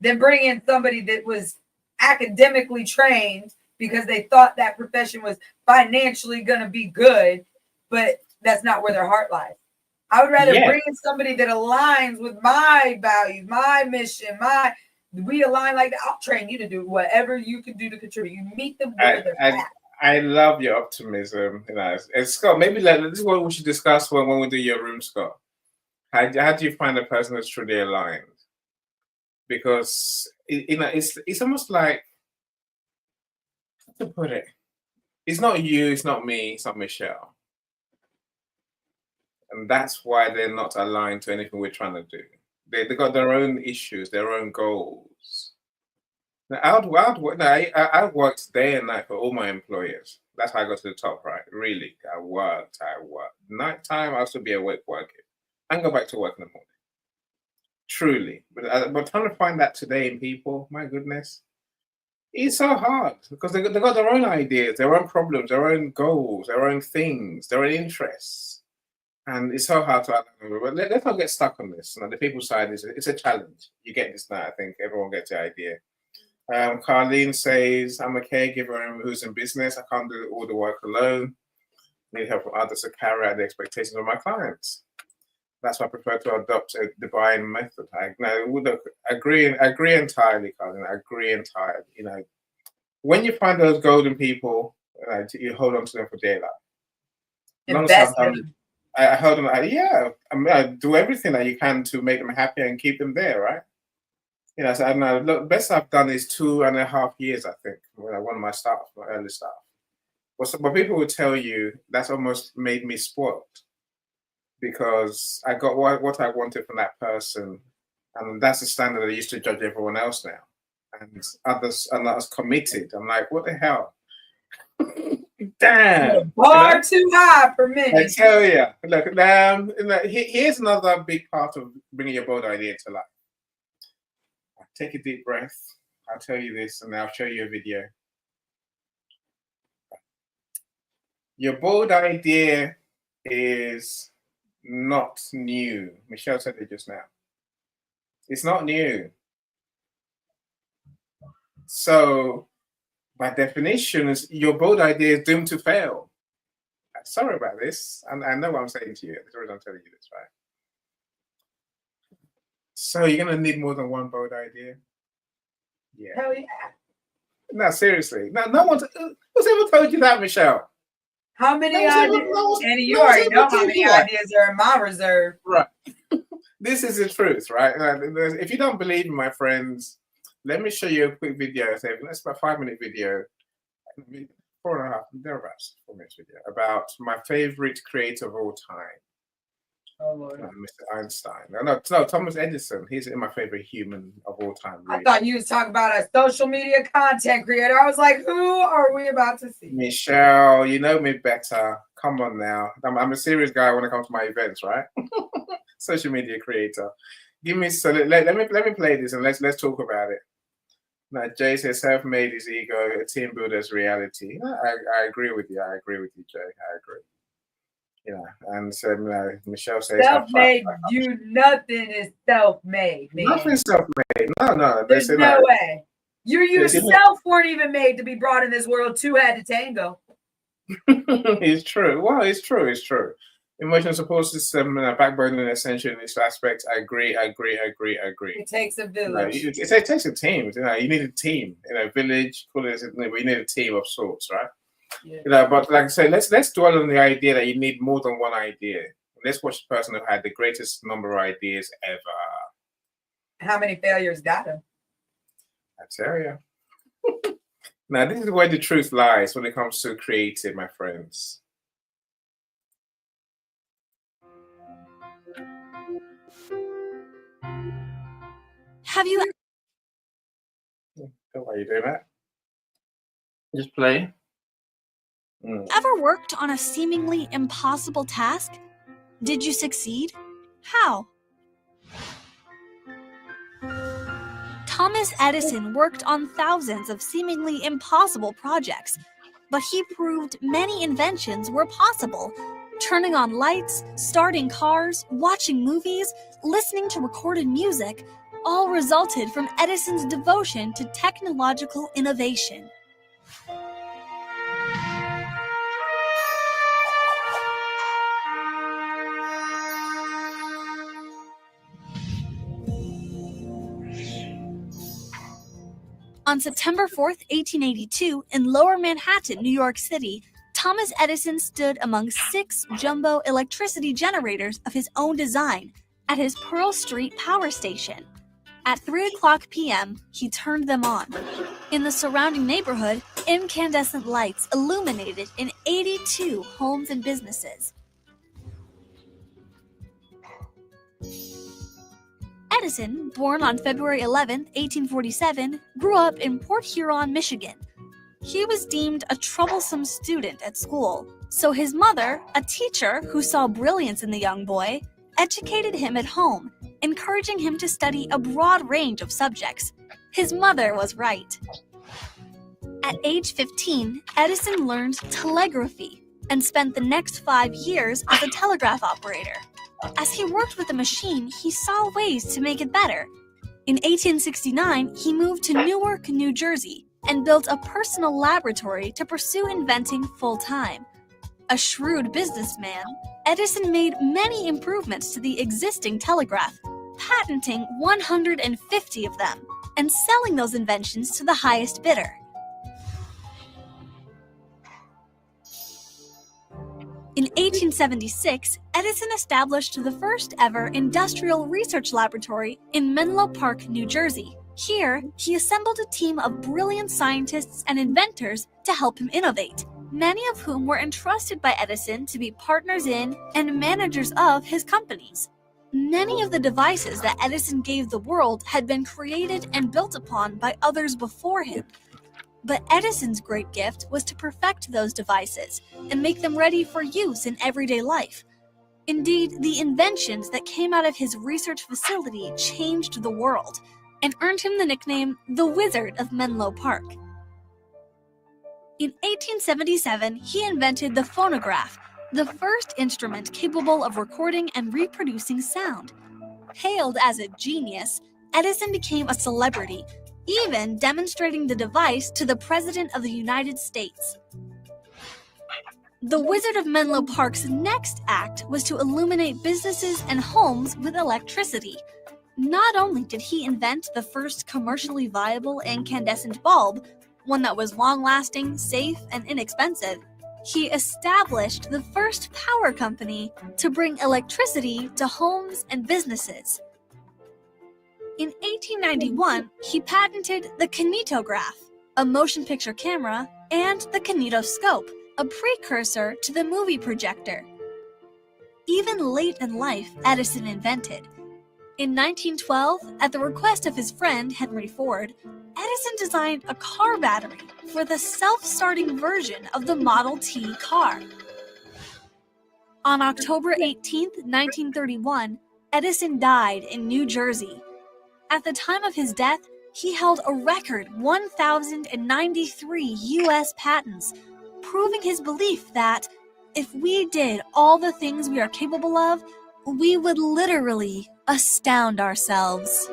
than bring in somebody that was academically trained because they thought that profession was financially going to be good, but that's not where their heart lies. I would rather bring in somebody that aligns with my values, my mission, we align like that. I'll train you to do whatever you can do to contribute. You meet them where they're at. I love your optimism. You know, and Scott, maybe this is what we should discuss when we do your room, Scott. How do you find a person that's truly aligned? Because it's almost like, how to put it, it's not you, it's not me, it's not Michelle, and that's why they're not aligned to anything we're trying to do. They got their own issues, their own goals. Now, I worked day and night for all my employers. That's how I got to the top, right? Really, I worked. Nighttime, I'll still be awake working. I can go back to work in the morning. Truly. But trying to find that today in people, my goodness, it's so hard because they got their own ideas, their own problems, their own goals, their own things, their own interests. And it's so hard to, but let's not get stuck on this. The people side it's a challenge. You get this now. I think everyone gets the idea. Carlene says, I'm a caregiver who's in business. I can't do all the work alone. I need help from others to carry out the expectations of my clients. That's why I prefer to adopt a divine method. I would agree entirely, Carlene. I agree entirely. You know, when you find those golden people, you hold on to them for dear life. Invest in them. I hold them. I do everything that you can to make them happy and keep them there, right? You know, so I know. Look, best I've done is 2.5 years, I think, when I won my early staff. But people will tell you that's almost made me spoiled because I got what I wanted from that person, and that's the standard I used to judge everyone else now. And others are not as committed. I'm like, what the hell? Damn, bar too high for me. I tell you. Look, here's another big part of bringing your bold idea to life. Take a deep breath. I'll tell you this, and I'll show you a video. Your bold idea is not new. Michelle said it just now. It's not new. So, by definition, your bold idea is doomed to fail. Sorry about this. And I know what I'm saying to you. That's the reason I'm telling you this, right? So you're gonna need more than one bold idea. Yeah. Hell yeah. No, seriously. No one's ever told you that, Michelle. How many ideas? And you already know how many ideas are in my reserve. Right. This is the truth, right? If you don't believe me, my friends, let me show you a quick video. It's about a 5-minute video, 4.5, thereabouts, 4 minutes video about my favorite creator of all time. Oh Lord. Mr. Einstein. No, Thomas Edison. He's my favorite human of all time. Really. I thought you was talking about a social media content creator. I was like, who are we about to see? Michelle, you know me better. Come on now. I'm a serious guy when it comes to my events, right? Social media creator. Give me so let me play this and let's talk about it. Now, Jay says self-made is ego, a team builder's reality. I agree with you. I agree with you, Jay. I agree. And so Michelle says self-made. Do nothing is self-made, man. Nothing's self-made. No. There's no way. You yourself weren't even made to be brought in this world. Two had to tango. It's true. Well, it's true. It's true. Emotional support system, backbone and essential in this aspect. I agree. It takes a village. It takes a team. You need a team. Village. Call it. But you need a team of sorts, right? Yeah. But like I say, let's dwell on the idea that you need more than one idea. Let's watch the person who had the greatest number of ideas ever. How many failures got him? I tell you. Now, this is where the truth lies when it comes to creative, my friends. Have you Why are you doing that? Just play. ever worked on a seemingly impossible task? Did you succeed? How? Thomas Edison worked on thousands of seemingly impossible projects, but he proved many inventions were possible. Turning on lights, starting cars, watching movies, listening to recorded music, all resulted from Edison's devotion to technological innovation. On September 4th, 1882, in Lower Manhattan, New York City, Thomas Edison stood among 6 jumbo electricity generators of his own design at his Pearl Street power station. At 3:00 p.m., he turned them on. In the surrounding neighborhood, incandescent lights illuminated in 82 homes and businesses. Edison, born on February 11, 1847, grew up in Port Huron, Michigan. He was deemed a troublesome student at school, so his mother, a teacher who saw brilliance in the young boy, educated him at home, encouraging him to study a broad range of subjects. His mother was right. At age 15, Edison learned telegraphy and spent the next 5 years as a telegraph operator. As he worked with the machine, he saw ways to make it better. In 1869, he moved to Newark, New Jersey, and built a personal laboratory to pursue inventing full-time. A shrewd businessman, Edison made many improvements to the existing telegraph, patenting 150 of them, and selling those inventions to the highest bidder. In 1876, Edison established the first ever industrial research laboratory in Menlo Park, New Jersey. Here, he assembled a team of brilliant scientists and inventors to help him innovate, many of whom were entrusted by Edison to be partners in and managers of his companies. Many of the devices that Edison gave the world had been created and built upon by others before him. But Edison's great gift was to perfect those devices and make them ready for use in everyday life. Indeed, the inventions that came out of his research facility changed the world and earned him the nickname the Wizard of Menlo Park. In 1877, he invented the phonograph, the first instrument capable of recording and reproducing sound. Hailed as a genius, Edison became a celebrity, even demonstrating the device to the President of the United States. The Wizard of Menlo Park's next act was to illuminate businesses and homes with electricity. Not only did he invent the first commercially viable incandescent bulb, one that was long-lasting, safe, and inexpensive, he established the first power company to bring electricity to homes and businesses. In 1891, he patented the kinetograph, a motion picture camera, and the kinetoscope, a precursor to the movie projector. Even late in life, Edison invented. In 1912, at the request of his friend Henry Ford, Edison designed a car battery for the self-starting version of the Model T car. On October 18, 1931, Edison died in New Jersey. At the time of his death, he held a record 1,093 U.S. patents, proving his belief that if we did all the things we are capable of, we would literally astound ourselves.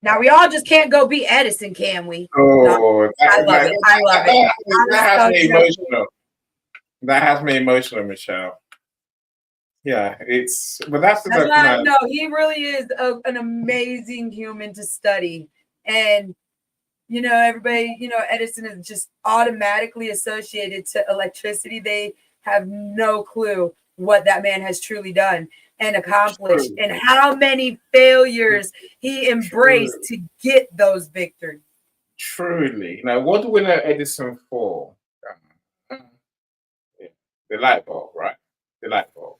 Now we all just can't go be Edison, can we? Oh, I love it. I love it. That has me so emotional. That has me emotional, Michelle. Yeah, but that's That's why, no, he really is an amazing human to study. And, everybody, Edison is just automatically associated to electricity. They have no clue what that man has truly done and accomplished and how many failures he embraced to get those victories. Truly. Now, what do we know Edison for? The light bulb, right? The light bulb.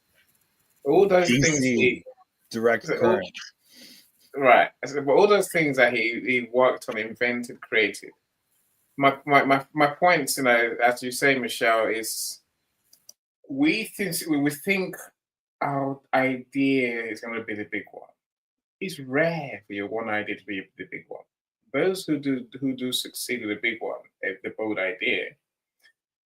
All those things. Direct current. Right. But all those things that he worked on, invented, created. My point, as you say, Michelle, is we think our idea is going to be the big one. It's rare for your one idea to be the big one. Those who do succeed with the big one, the bold idea,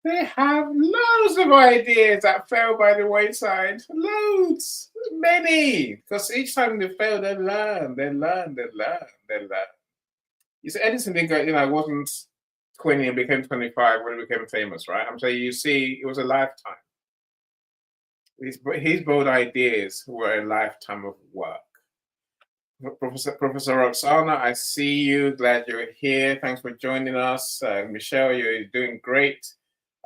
they have loads of ideas that fell by the wayside. Loads, many. Because each time they fail, they learn. You see, Edison wasn't 20 and became 25 when he became famous, right? I'm saying, you see, it was a lifetime. His bold ideas were a lifetime of work. Professor Roxana, I see you. Glad you're here. Thanks for joining us. Michelle, you're doing great.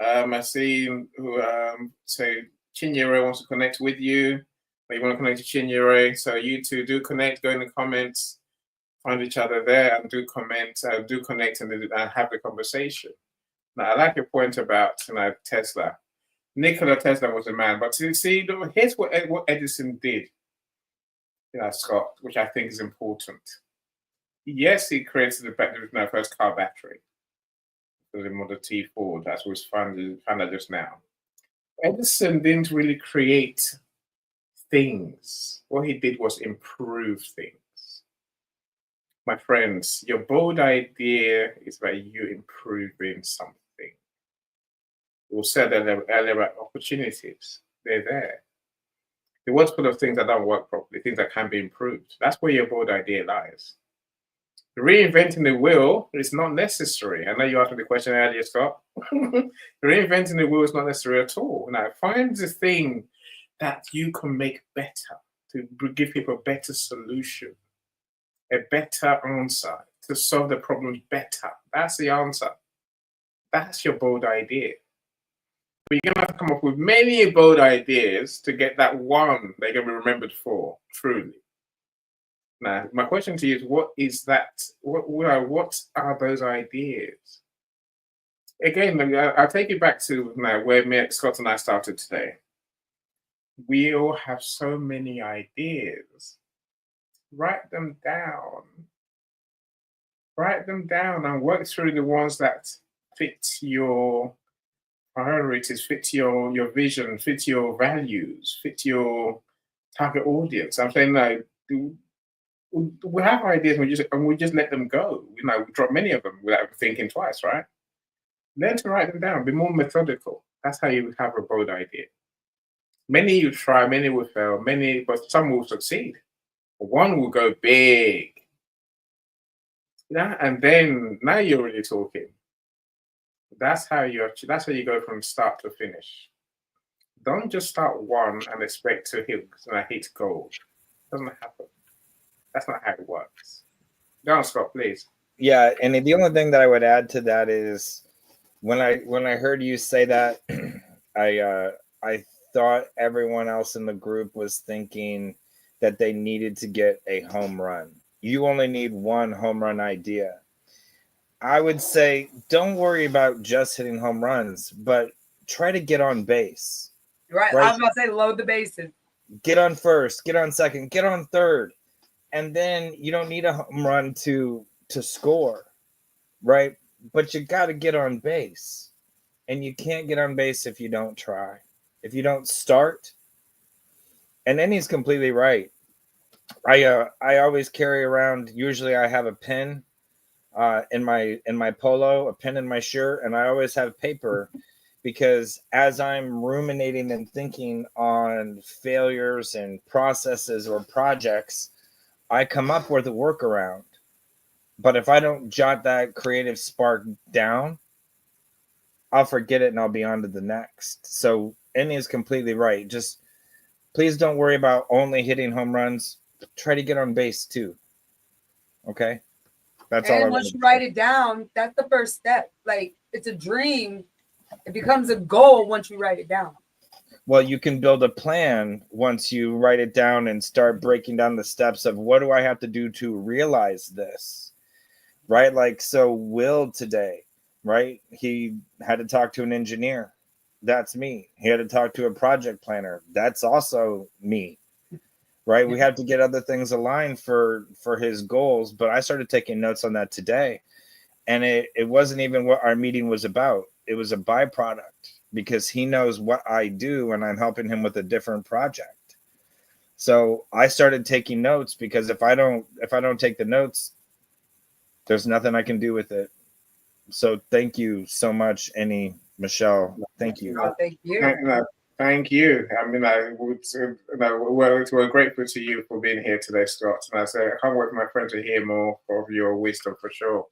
I see so Chinyere wants to connect with you. Or you want to connect to Chinyere. So you two do connect, go in the comments, find each other there and do comment, do connect and have the conversation. Now, I like your point about Tesla. Nikola Tesla was a man, but see, here's what Edison did, Scott, which I think is important. Yes, he created the first car battery. The Model T Ford, as was found out just now. Edison didn't really create things. What he did was improve things. My friends, your bold idea is about you improving something. We'll say that earlier about opportunities. They're there. The world's full of things that don't work properly, things that can be improved. That's where your bold idea lies. Reinventing the wheel is not necessary. I know you asked me the question earlier, Scott. Reinventing the wheel is not necessary at all. Now, find the thing that you can make better, to give people a better solution, a better answer, to solve the problems better. That's the answer. That's your bold idea. But you're going to have to come up with many bold ideas to get that one they're going to be remembered for, truly. Now, my question to you is, what is that? What are those ideas? Again, I'll take you back to where Scott and I started today. We all have so many ideas. Write them down. Write them down and work through the ones that fit your priorities, fit your vision, fit your values, fit your target audience. I'm saying, we have ideas and we just let them go. We drop many of them without thinking twice, right? Learn to write them down. Be more methodical. That's how you have a bold idea. Many you try, many will fail, but some will succeed. One will go big. And then now you're really talking. That's how you go from start to finish. Don't just start one and expect to hit gold. It doesn't happen. That's not how it works. Go on, Scott, please. Yeah, and the only thing that I would add to that is when I heard you say that, I thought everyone else in the group was thinking that they needed to get a home run. You only need one home run idea. I would say don't worry about just hitting home runs, but try to get on base. Right. I was about to say load the bases. Get on first, get on second, get on third. And then you don't need a home run to score, right? but you got to get on base, and you can't get on base if you don't try, if you don't start. And then he's completely right. I always carry around. Usually, I have a pen in my polo, a pen in my shirt, and I always have paper, because as I'm ruminating and thinking on failures and processes or projects, I come up with a workaround. But if I don't jot that creative spark down, I'll forget it and I'll be on to the next. So Annie is completely right. Just please don't worry about only hitting home runs. Try to get on base too. Okay? That's all I And want once to you say. write it down, that's the first step. Like, it's a dream. It becomes a goal once you write it down. Well, you can build a plan once you write it down and start breaking down the steps of what do I have to do to realize this, right? Like, so Will today, right? He had to talk to an engineer. That's me. He had to talk to a project planner. That's also me, right? We have to get other things aligned for his goals. But I started taking notes on that today. And it wasn't even what our meeting was about. It was a byproduct, because he knows what I do and I'm helping him with a different project. So I started taking notes, because if I don't take the notes, there's nothing I can do with it. So thank you so much, Annie, Michelle. Thank you. Oh, thank you. Thank you. I mean, we're grateful to you for being here today, Scott. And I say I can't wait for my friend to hear more of your wisdom for sure.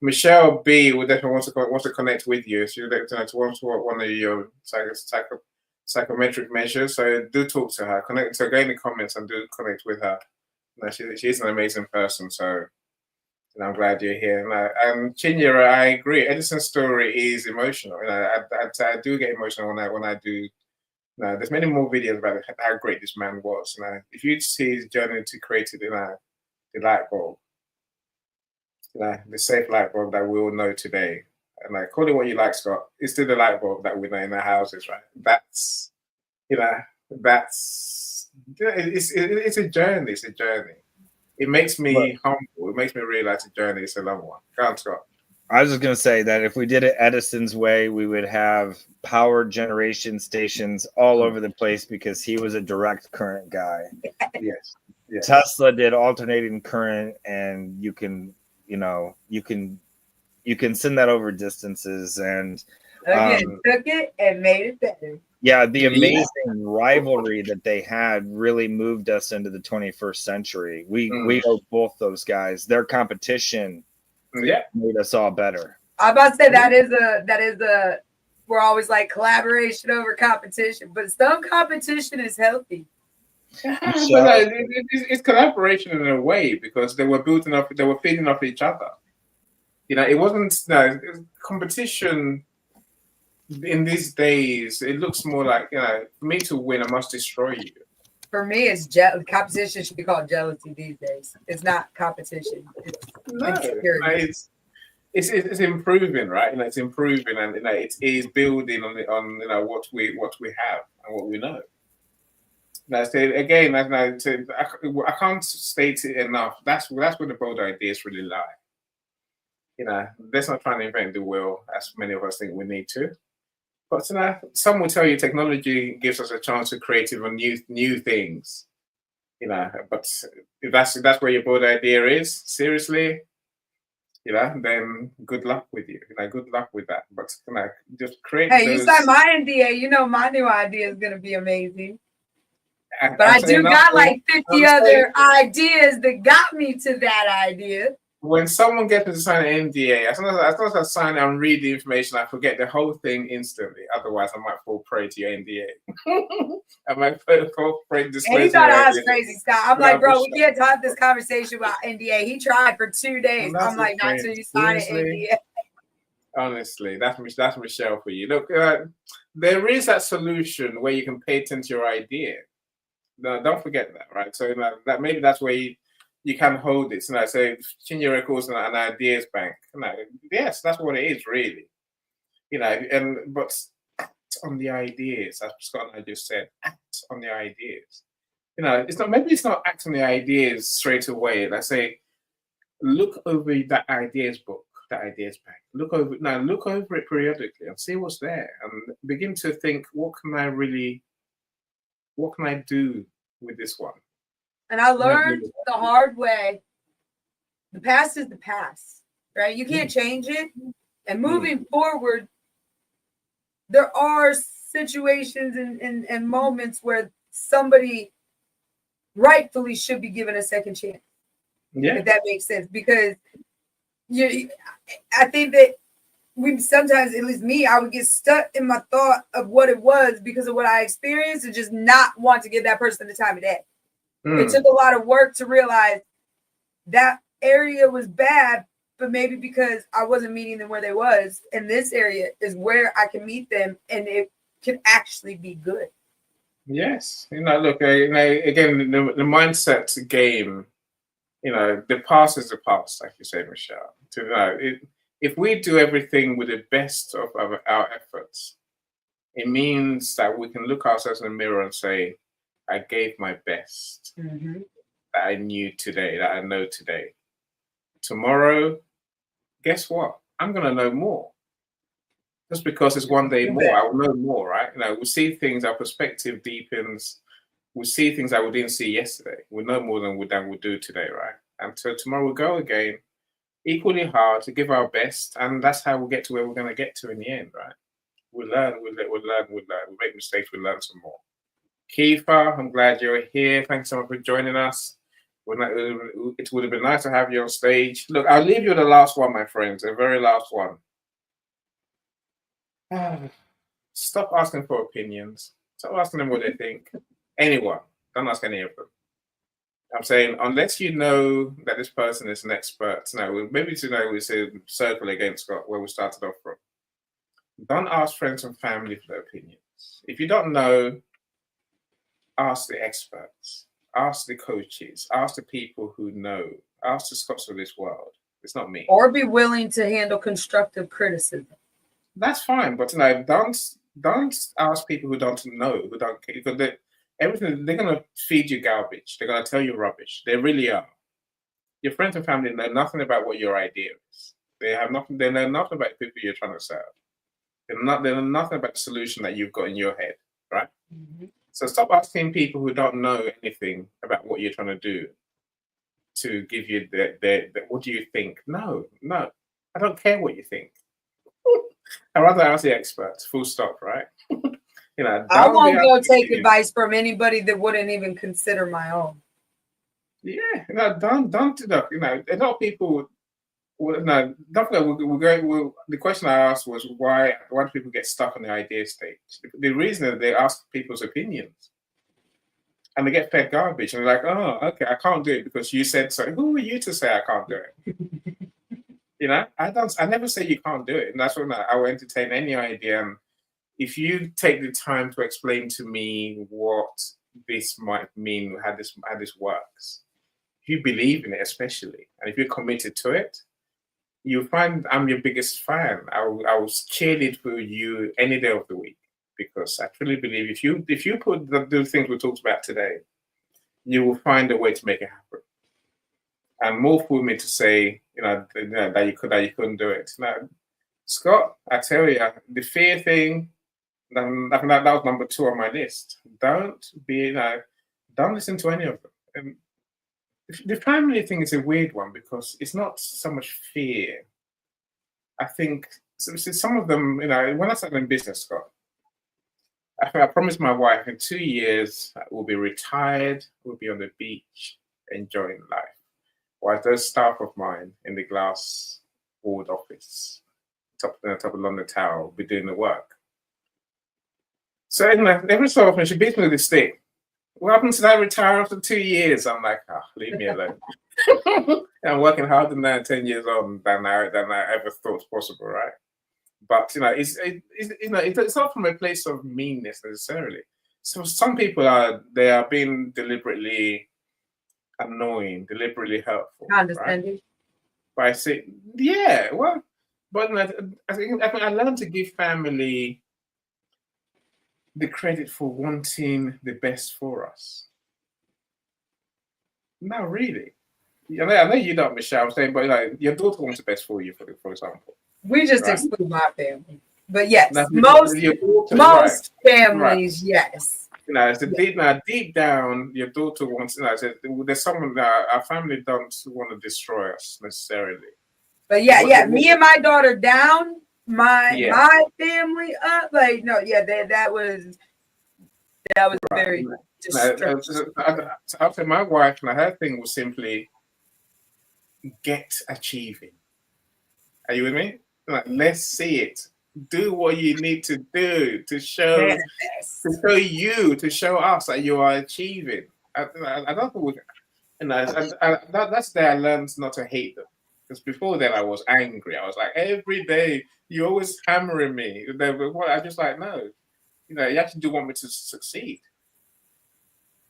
Michelle B would definitely want to connect with you. She would like to want one of your psychometric measures. So do talk to her. Connect. So go in the comments and do connect with her. She's an amazing person. So I'm glad you're here. And Chinyere, I agree. Edison's story is emotional. I do get emotional when I do. There's many more videos about how great this man was. If you see his journey to create the light bulb, the safe light bulb that we all know today, and call it what you like, Scott, it's still the light bulb that we know in our houses, right? That's it's a journey. It's a journey. It makes me humble. It makes me realize the journey is a long one. Go on, Scott. I was just going to say that if we did it Edison's way, we would have power generation stations all over the place, because he was a direct current guy. Yes. Tesla did alternating current, and you can send that over distances. And Again, took it and made it better. yeah, the amazing rivalry that they had really moved us into the 21st century. We owe both those guys. Their competition made us all better. I'm about to say that is a we're always like collaboration over competition, but some competition is healthy. But it's collaboration in a way, because they were feeding off each other. It wasn't competition. In these days, it looks more like, for me to win, I must destroy you. For me, it's competition should be called jealousy these days. It's not competition. It's improving, right? It's improving, and it is building on what we have and what we know. I say again, I can't state it enough. That's where the bold ideas really lie. Let's not try and invent the wheel, as many of us think we need to. But some will tell you technology gives us a chance to create even new things. But if that's where your bold idea is, seriously, then good luck with you. Good luck with that. But just create. Hey, you signed my NDA. My new idea is gonna be amazing. But I do got like 50 other ideas that got me to that idea. When someone gets me to sign an NDA, as soon as I sign and read the information, I forget the whole thing instantly. Otherwise, I might fall prey to your NDA. I might fall prey to disclosure. And he thought I was crazy, Scott. I'm like, bro, we can't have this conversation about NDA. He tried for 2 days. I'm like, not till you sign an NDA. Honestly, that's Michelle for you. Look, there is that solution where you can patent your idea. No, don't forget that, right? So that maybe that's where you can hold it. So Chinyere calls an ideas bank. Yes, that's what it is, really. But act on the ideas, as Scott and I just said. Act on the ideas. It's not act on the ideas straight away. Let's say, look over that ideas book that idea's back. Look over it periodically and see what's there, and begin to think, what can I do with this one? And I learned the hard way. The past is the past, right? You can't change it. And moving forward, there are situations and moments where somebody rightfully should be given a second chance. Yeah. If that makes sense. Because I think that we sometimes, at least me, I would get stuck in my thought of what it was because of what I experienced and just not want to give that person the time of day. It took a lot of work to realize that area was bad, but maybe because I wasn't meeting them where they was, and this area is where I can meet them and it can actually be good. Yes. Look, again, the mindset game, the past is the past, like you say, Michelle. If we do everything with the best of our efforts, it means that we can look ourselves in the mirror and say, I gave my best that I knew today, that I know today. Tomorrow, guess what? I'm going to know more. Just because it's one day more, I will know more, right? We'll see things, our perspective deepens. We'll see things that we didn't see yesterday. We'll know more than we'll do today, right? And so tomorrow we'll go again, equally hard to give our best. And that's how we'll get to where we're going to get to in the end, right? We'll learn. We'll make mistakes, we'll learn some more. Kiefer, I'm glad you're here. Thanks so much for joining us. It would have been nice to have you on stage. Look, I'll leave you with the last one, my friends, the very last one. Stop asking for opinions. Stop asking them what they think. Anyone. Don't ask any of them. I'm saying, unless you know that this person is an expert, maybe we say circle again, Scott, where we started off from. Don't ask friends and family for their opinions. If you don't know, ask the experts, ask the coaches, ask the people who know, ask the Scots of this world. It's not me. Or be willing to handle constructive criticism. That's fine, but don't ask people who don't know, who don't care, because they're gonna feed you garbage. They're gonna tell you rubbish. They really are. Your friends and family know nothing about what your idea is. They know nothing about the people you're trying to serve. They know nothing about the solution that you've got in your head, right? So stop asking people who don't know anything about what you're trying to do to give you the what do you think? No, I don't care what you think. I'd rather ask the experts, full stop, right? I won't go take advice from anybody that wouldn't even consider my own. Yeah, don't do that. A lot of people. Don't forget. The question I asked was why do people get stuck on the idea stage? The reason is they ask people's opinions, and they get fed garbage, and they're like, "Oh, okay, I can't do it because you said so." Who are you to say I can't do it? I never say you can't do it, and that's when I will entertain any idea. And if you take the time to explain to me what this might mean, how this works, if you believe in it, especially, and if you're committed to it, you'll find I'm your biggest fan. I will cheerlead for you any day of the week, because I truly believe if you put the things we talked about today, you will find a way to make it happen. And more for me to say, that you couldn't do it. Now, Scott, I tell you, the fear thing, that was number 2 on my list. Don't listen to any of them. And the family thing is a weird one because it's not so much fear. I think some of them, when I started in business, Scott, I promised my wife in 2 years we'll be retired, we'll be on the beach, enjoying life. While those staff of mine in the glass board office, top of London Tower, will be doing the work. So every so often she beats me with a stick. What happens if I retire after 2 years? I'm like, leave me alone. I'm working harder now, 10 years on than I ever thought possible, right? But it's not from a place of meanness necessarily. So some people are being deliberately annoying, deliberately hurtful, Condescending. right? But I say, yeah, well, but I think I learned to give family the credit for wanting the best for us. No, really. I know you don't, Michelle. I'm saying, but like your daughter wants the best for you, for example. We just Right. exclude my family. But yes, Now, most your daughter, most right. families, yes. You know, it's deep down, your daughter wants. You know, there's someone that our family don't want to destroy us necessarily. But me and my daughter down, my family up. Like no, that was right. very distressing. I'll say my wife, and her thing was simply get achieving. Are you with me? Like, let's see it. Do what you need to do to show to show us that you are achieving. I don't think we, you know, that's the day I learned not to hate them. Because before then I was angry. I was like, every day you're always hammering me. I just like, no, you know, you actually do want me to succeed.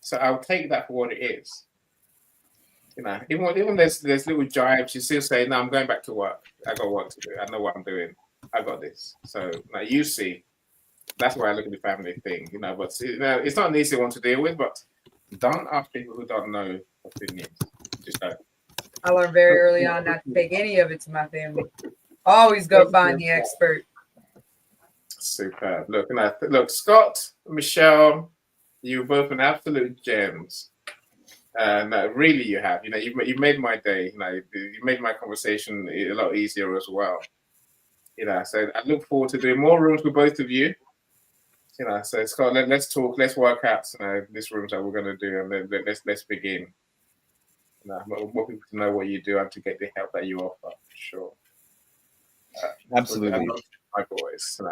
So I'll take that for what it is. You know, even there's little jibes, you still say, no, I'm going back to work. I got work to do. I know what I'm doing. I got this. So now you see, that's why I look at the family thing, you know. But you know, it's not an easy one to deal with. But don't ask people who don't know opinions. Just don't. I learned very early on not to take any of it to my family. Always go find the expert. Superb. Look, Scott, Michelle, you both an absolute gems. No, really, you have. You know, you made my day. You know, you made my conversation a lot easier as well. You know, so I look forward to doing more rooms with both of you. You know, so Scott, let's talk. Let's work out this rooms that we're going to do, and then let's begin. You know, more people to know what you do and to get the help that you offer. For sure. Absolutely. My boys. So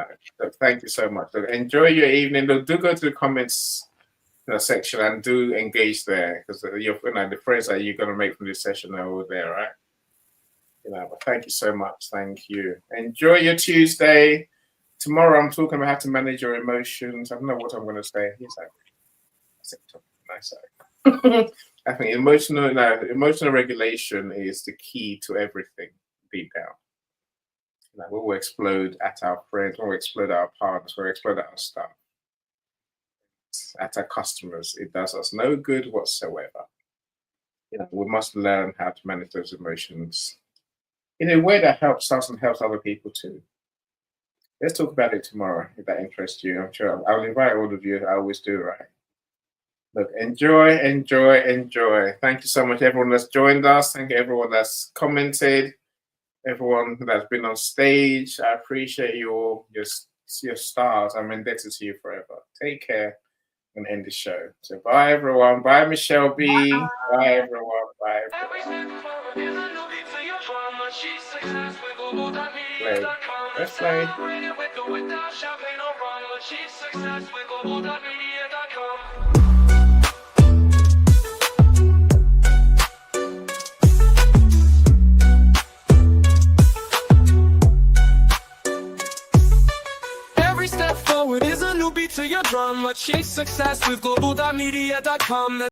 thank you so much. Look, enjoy your evening. Look, do go to the comments section and do engage there, because the friends that you're going to make from this session are all there, right? You know, but thank you so much. Thank you. Enjoy your Tuesday. Tomorrow I'm talking about how to manage your emotions. I don't know what I'm going to say. Nice. I think emotional regulation is the key to everything deep down. You know, we will explode at our friends, we'll explode at our partners, we'll explode at our staff, at our customers. It does us no good whatsoever. You know, we must learn how to manage those emotions in a way that helps us and helps other people too. Let's talk about it tomorrow if that interests you. I'm sure I'll invite all of you. I always do, right? Look, enjoy. Thank you so much, everyone that's joined us. Thank you, everyone that's commented, everyone that's been on stage. I appreciate your stars. I'm indebted to you forever. Take care and end the show. So bye, everyone. Bye, Michelle B. Bye, everyone. Bye, everyone. Let's play. Every step forward is a new beat to your drum. Achieve success with Global.Media.com.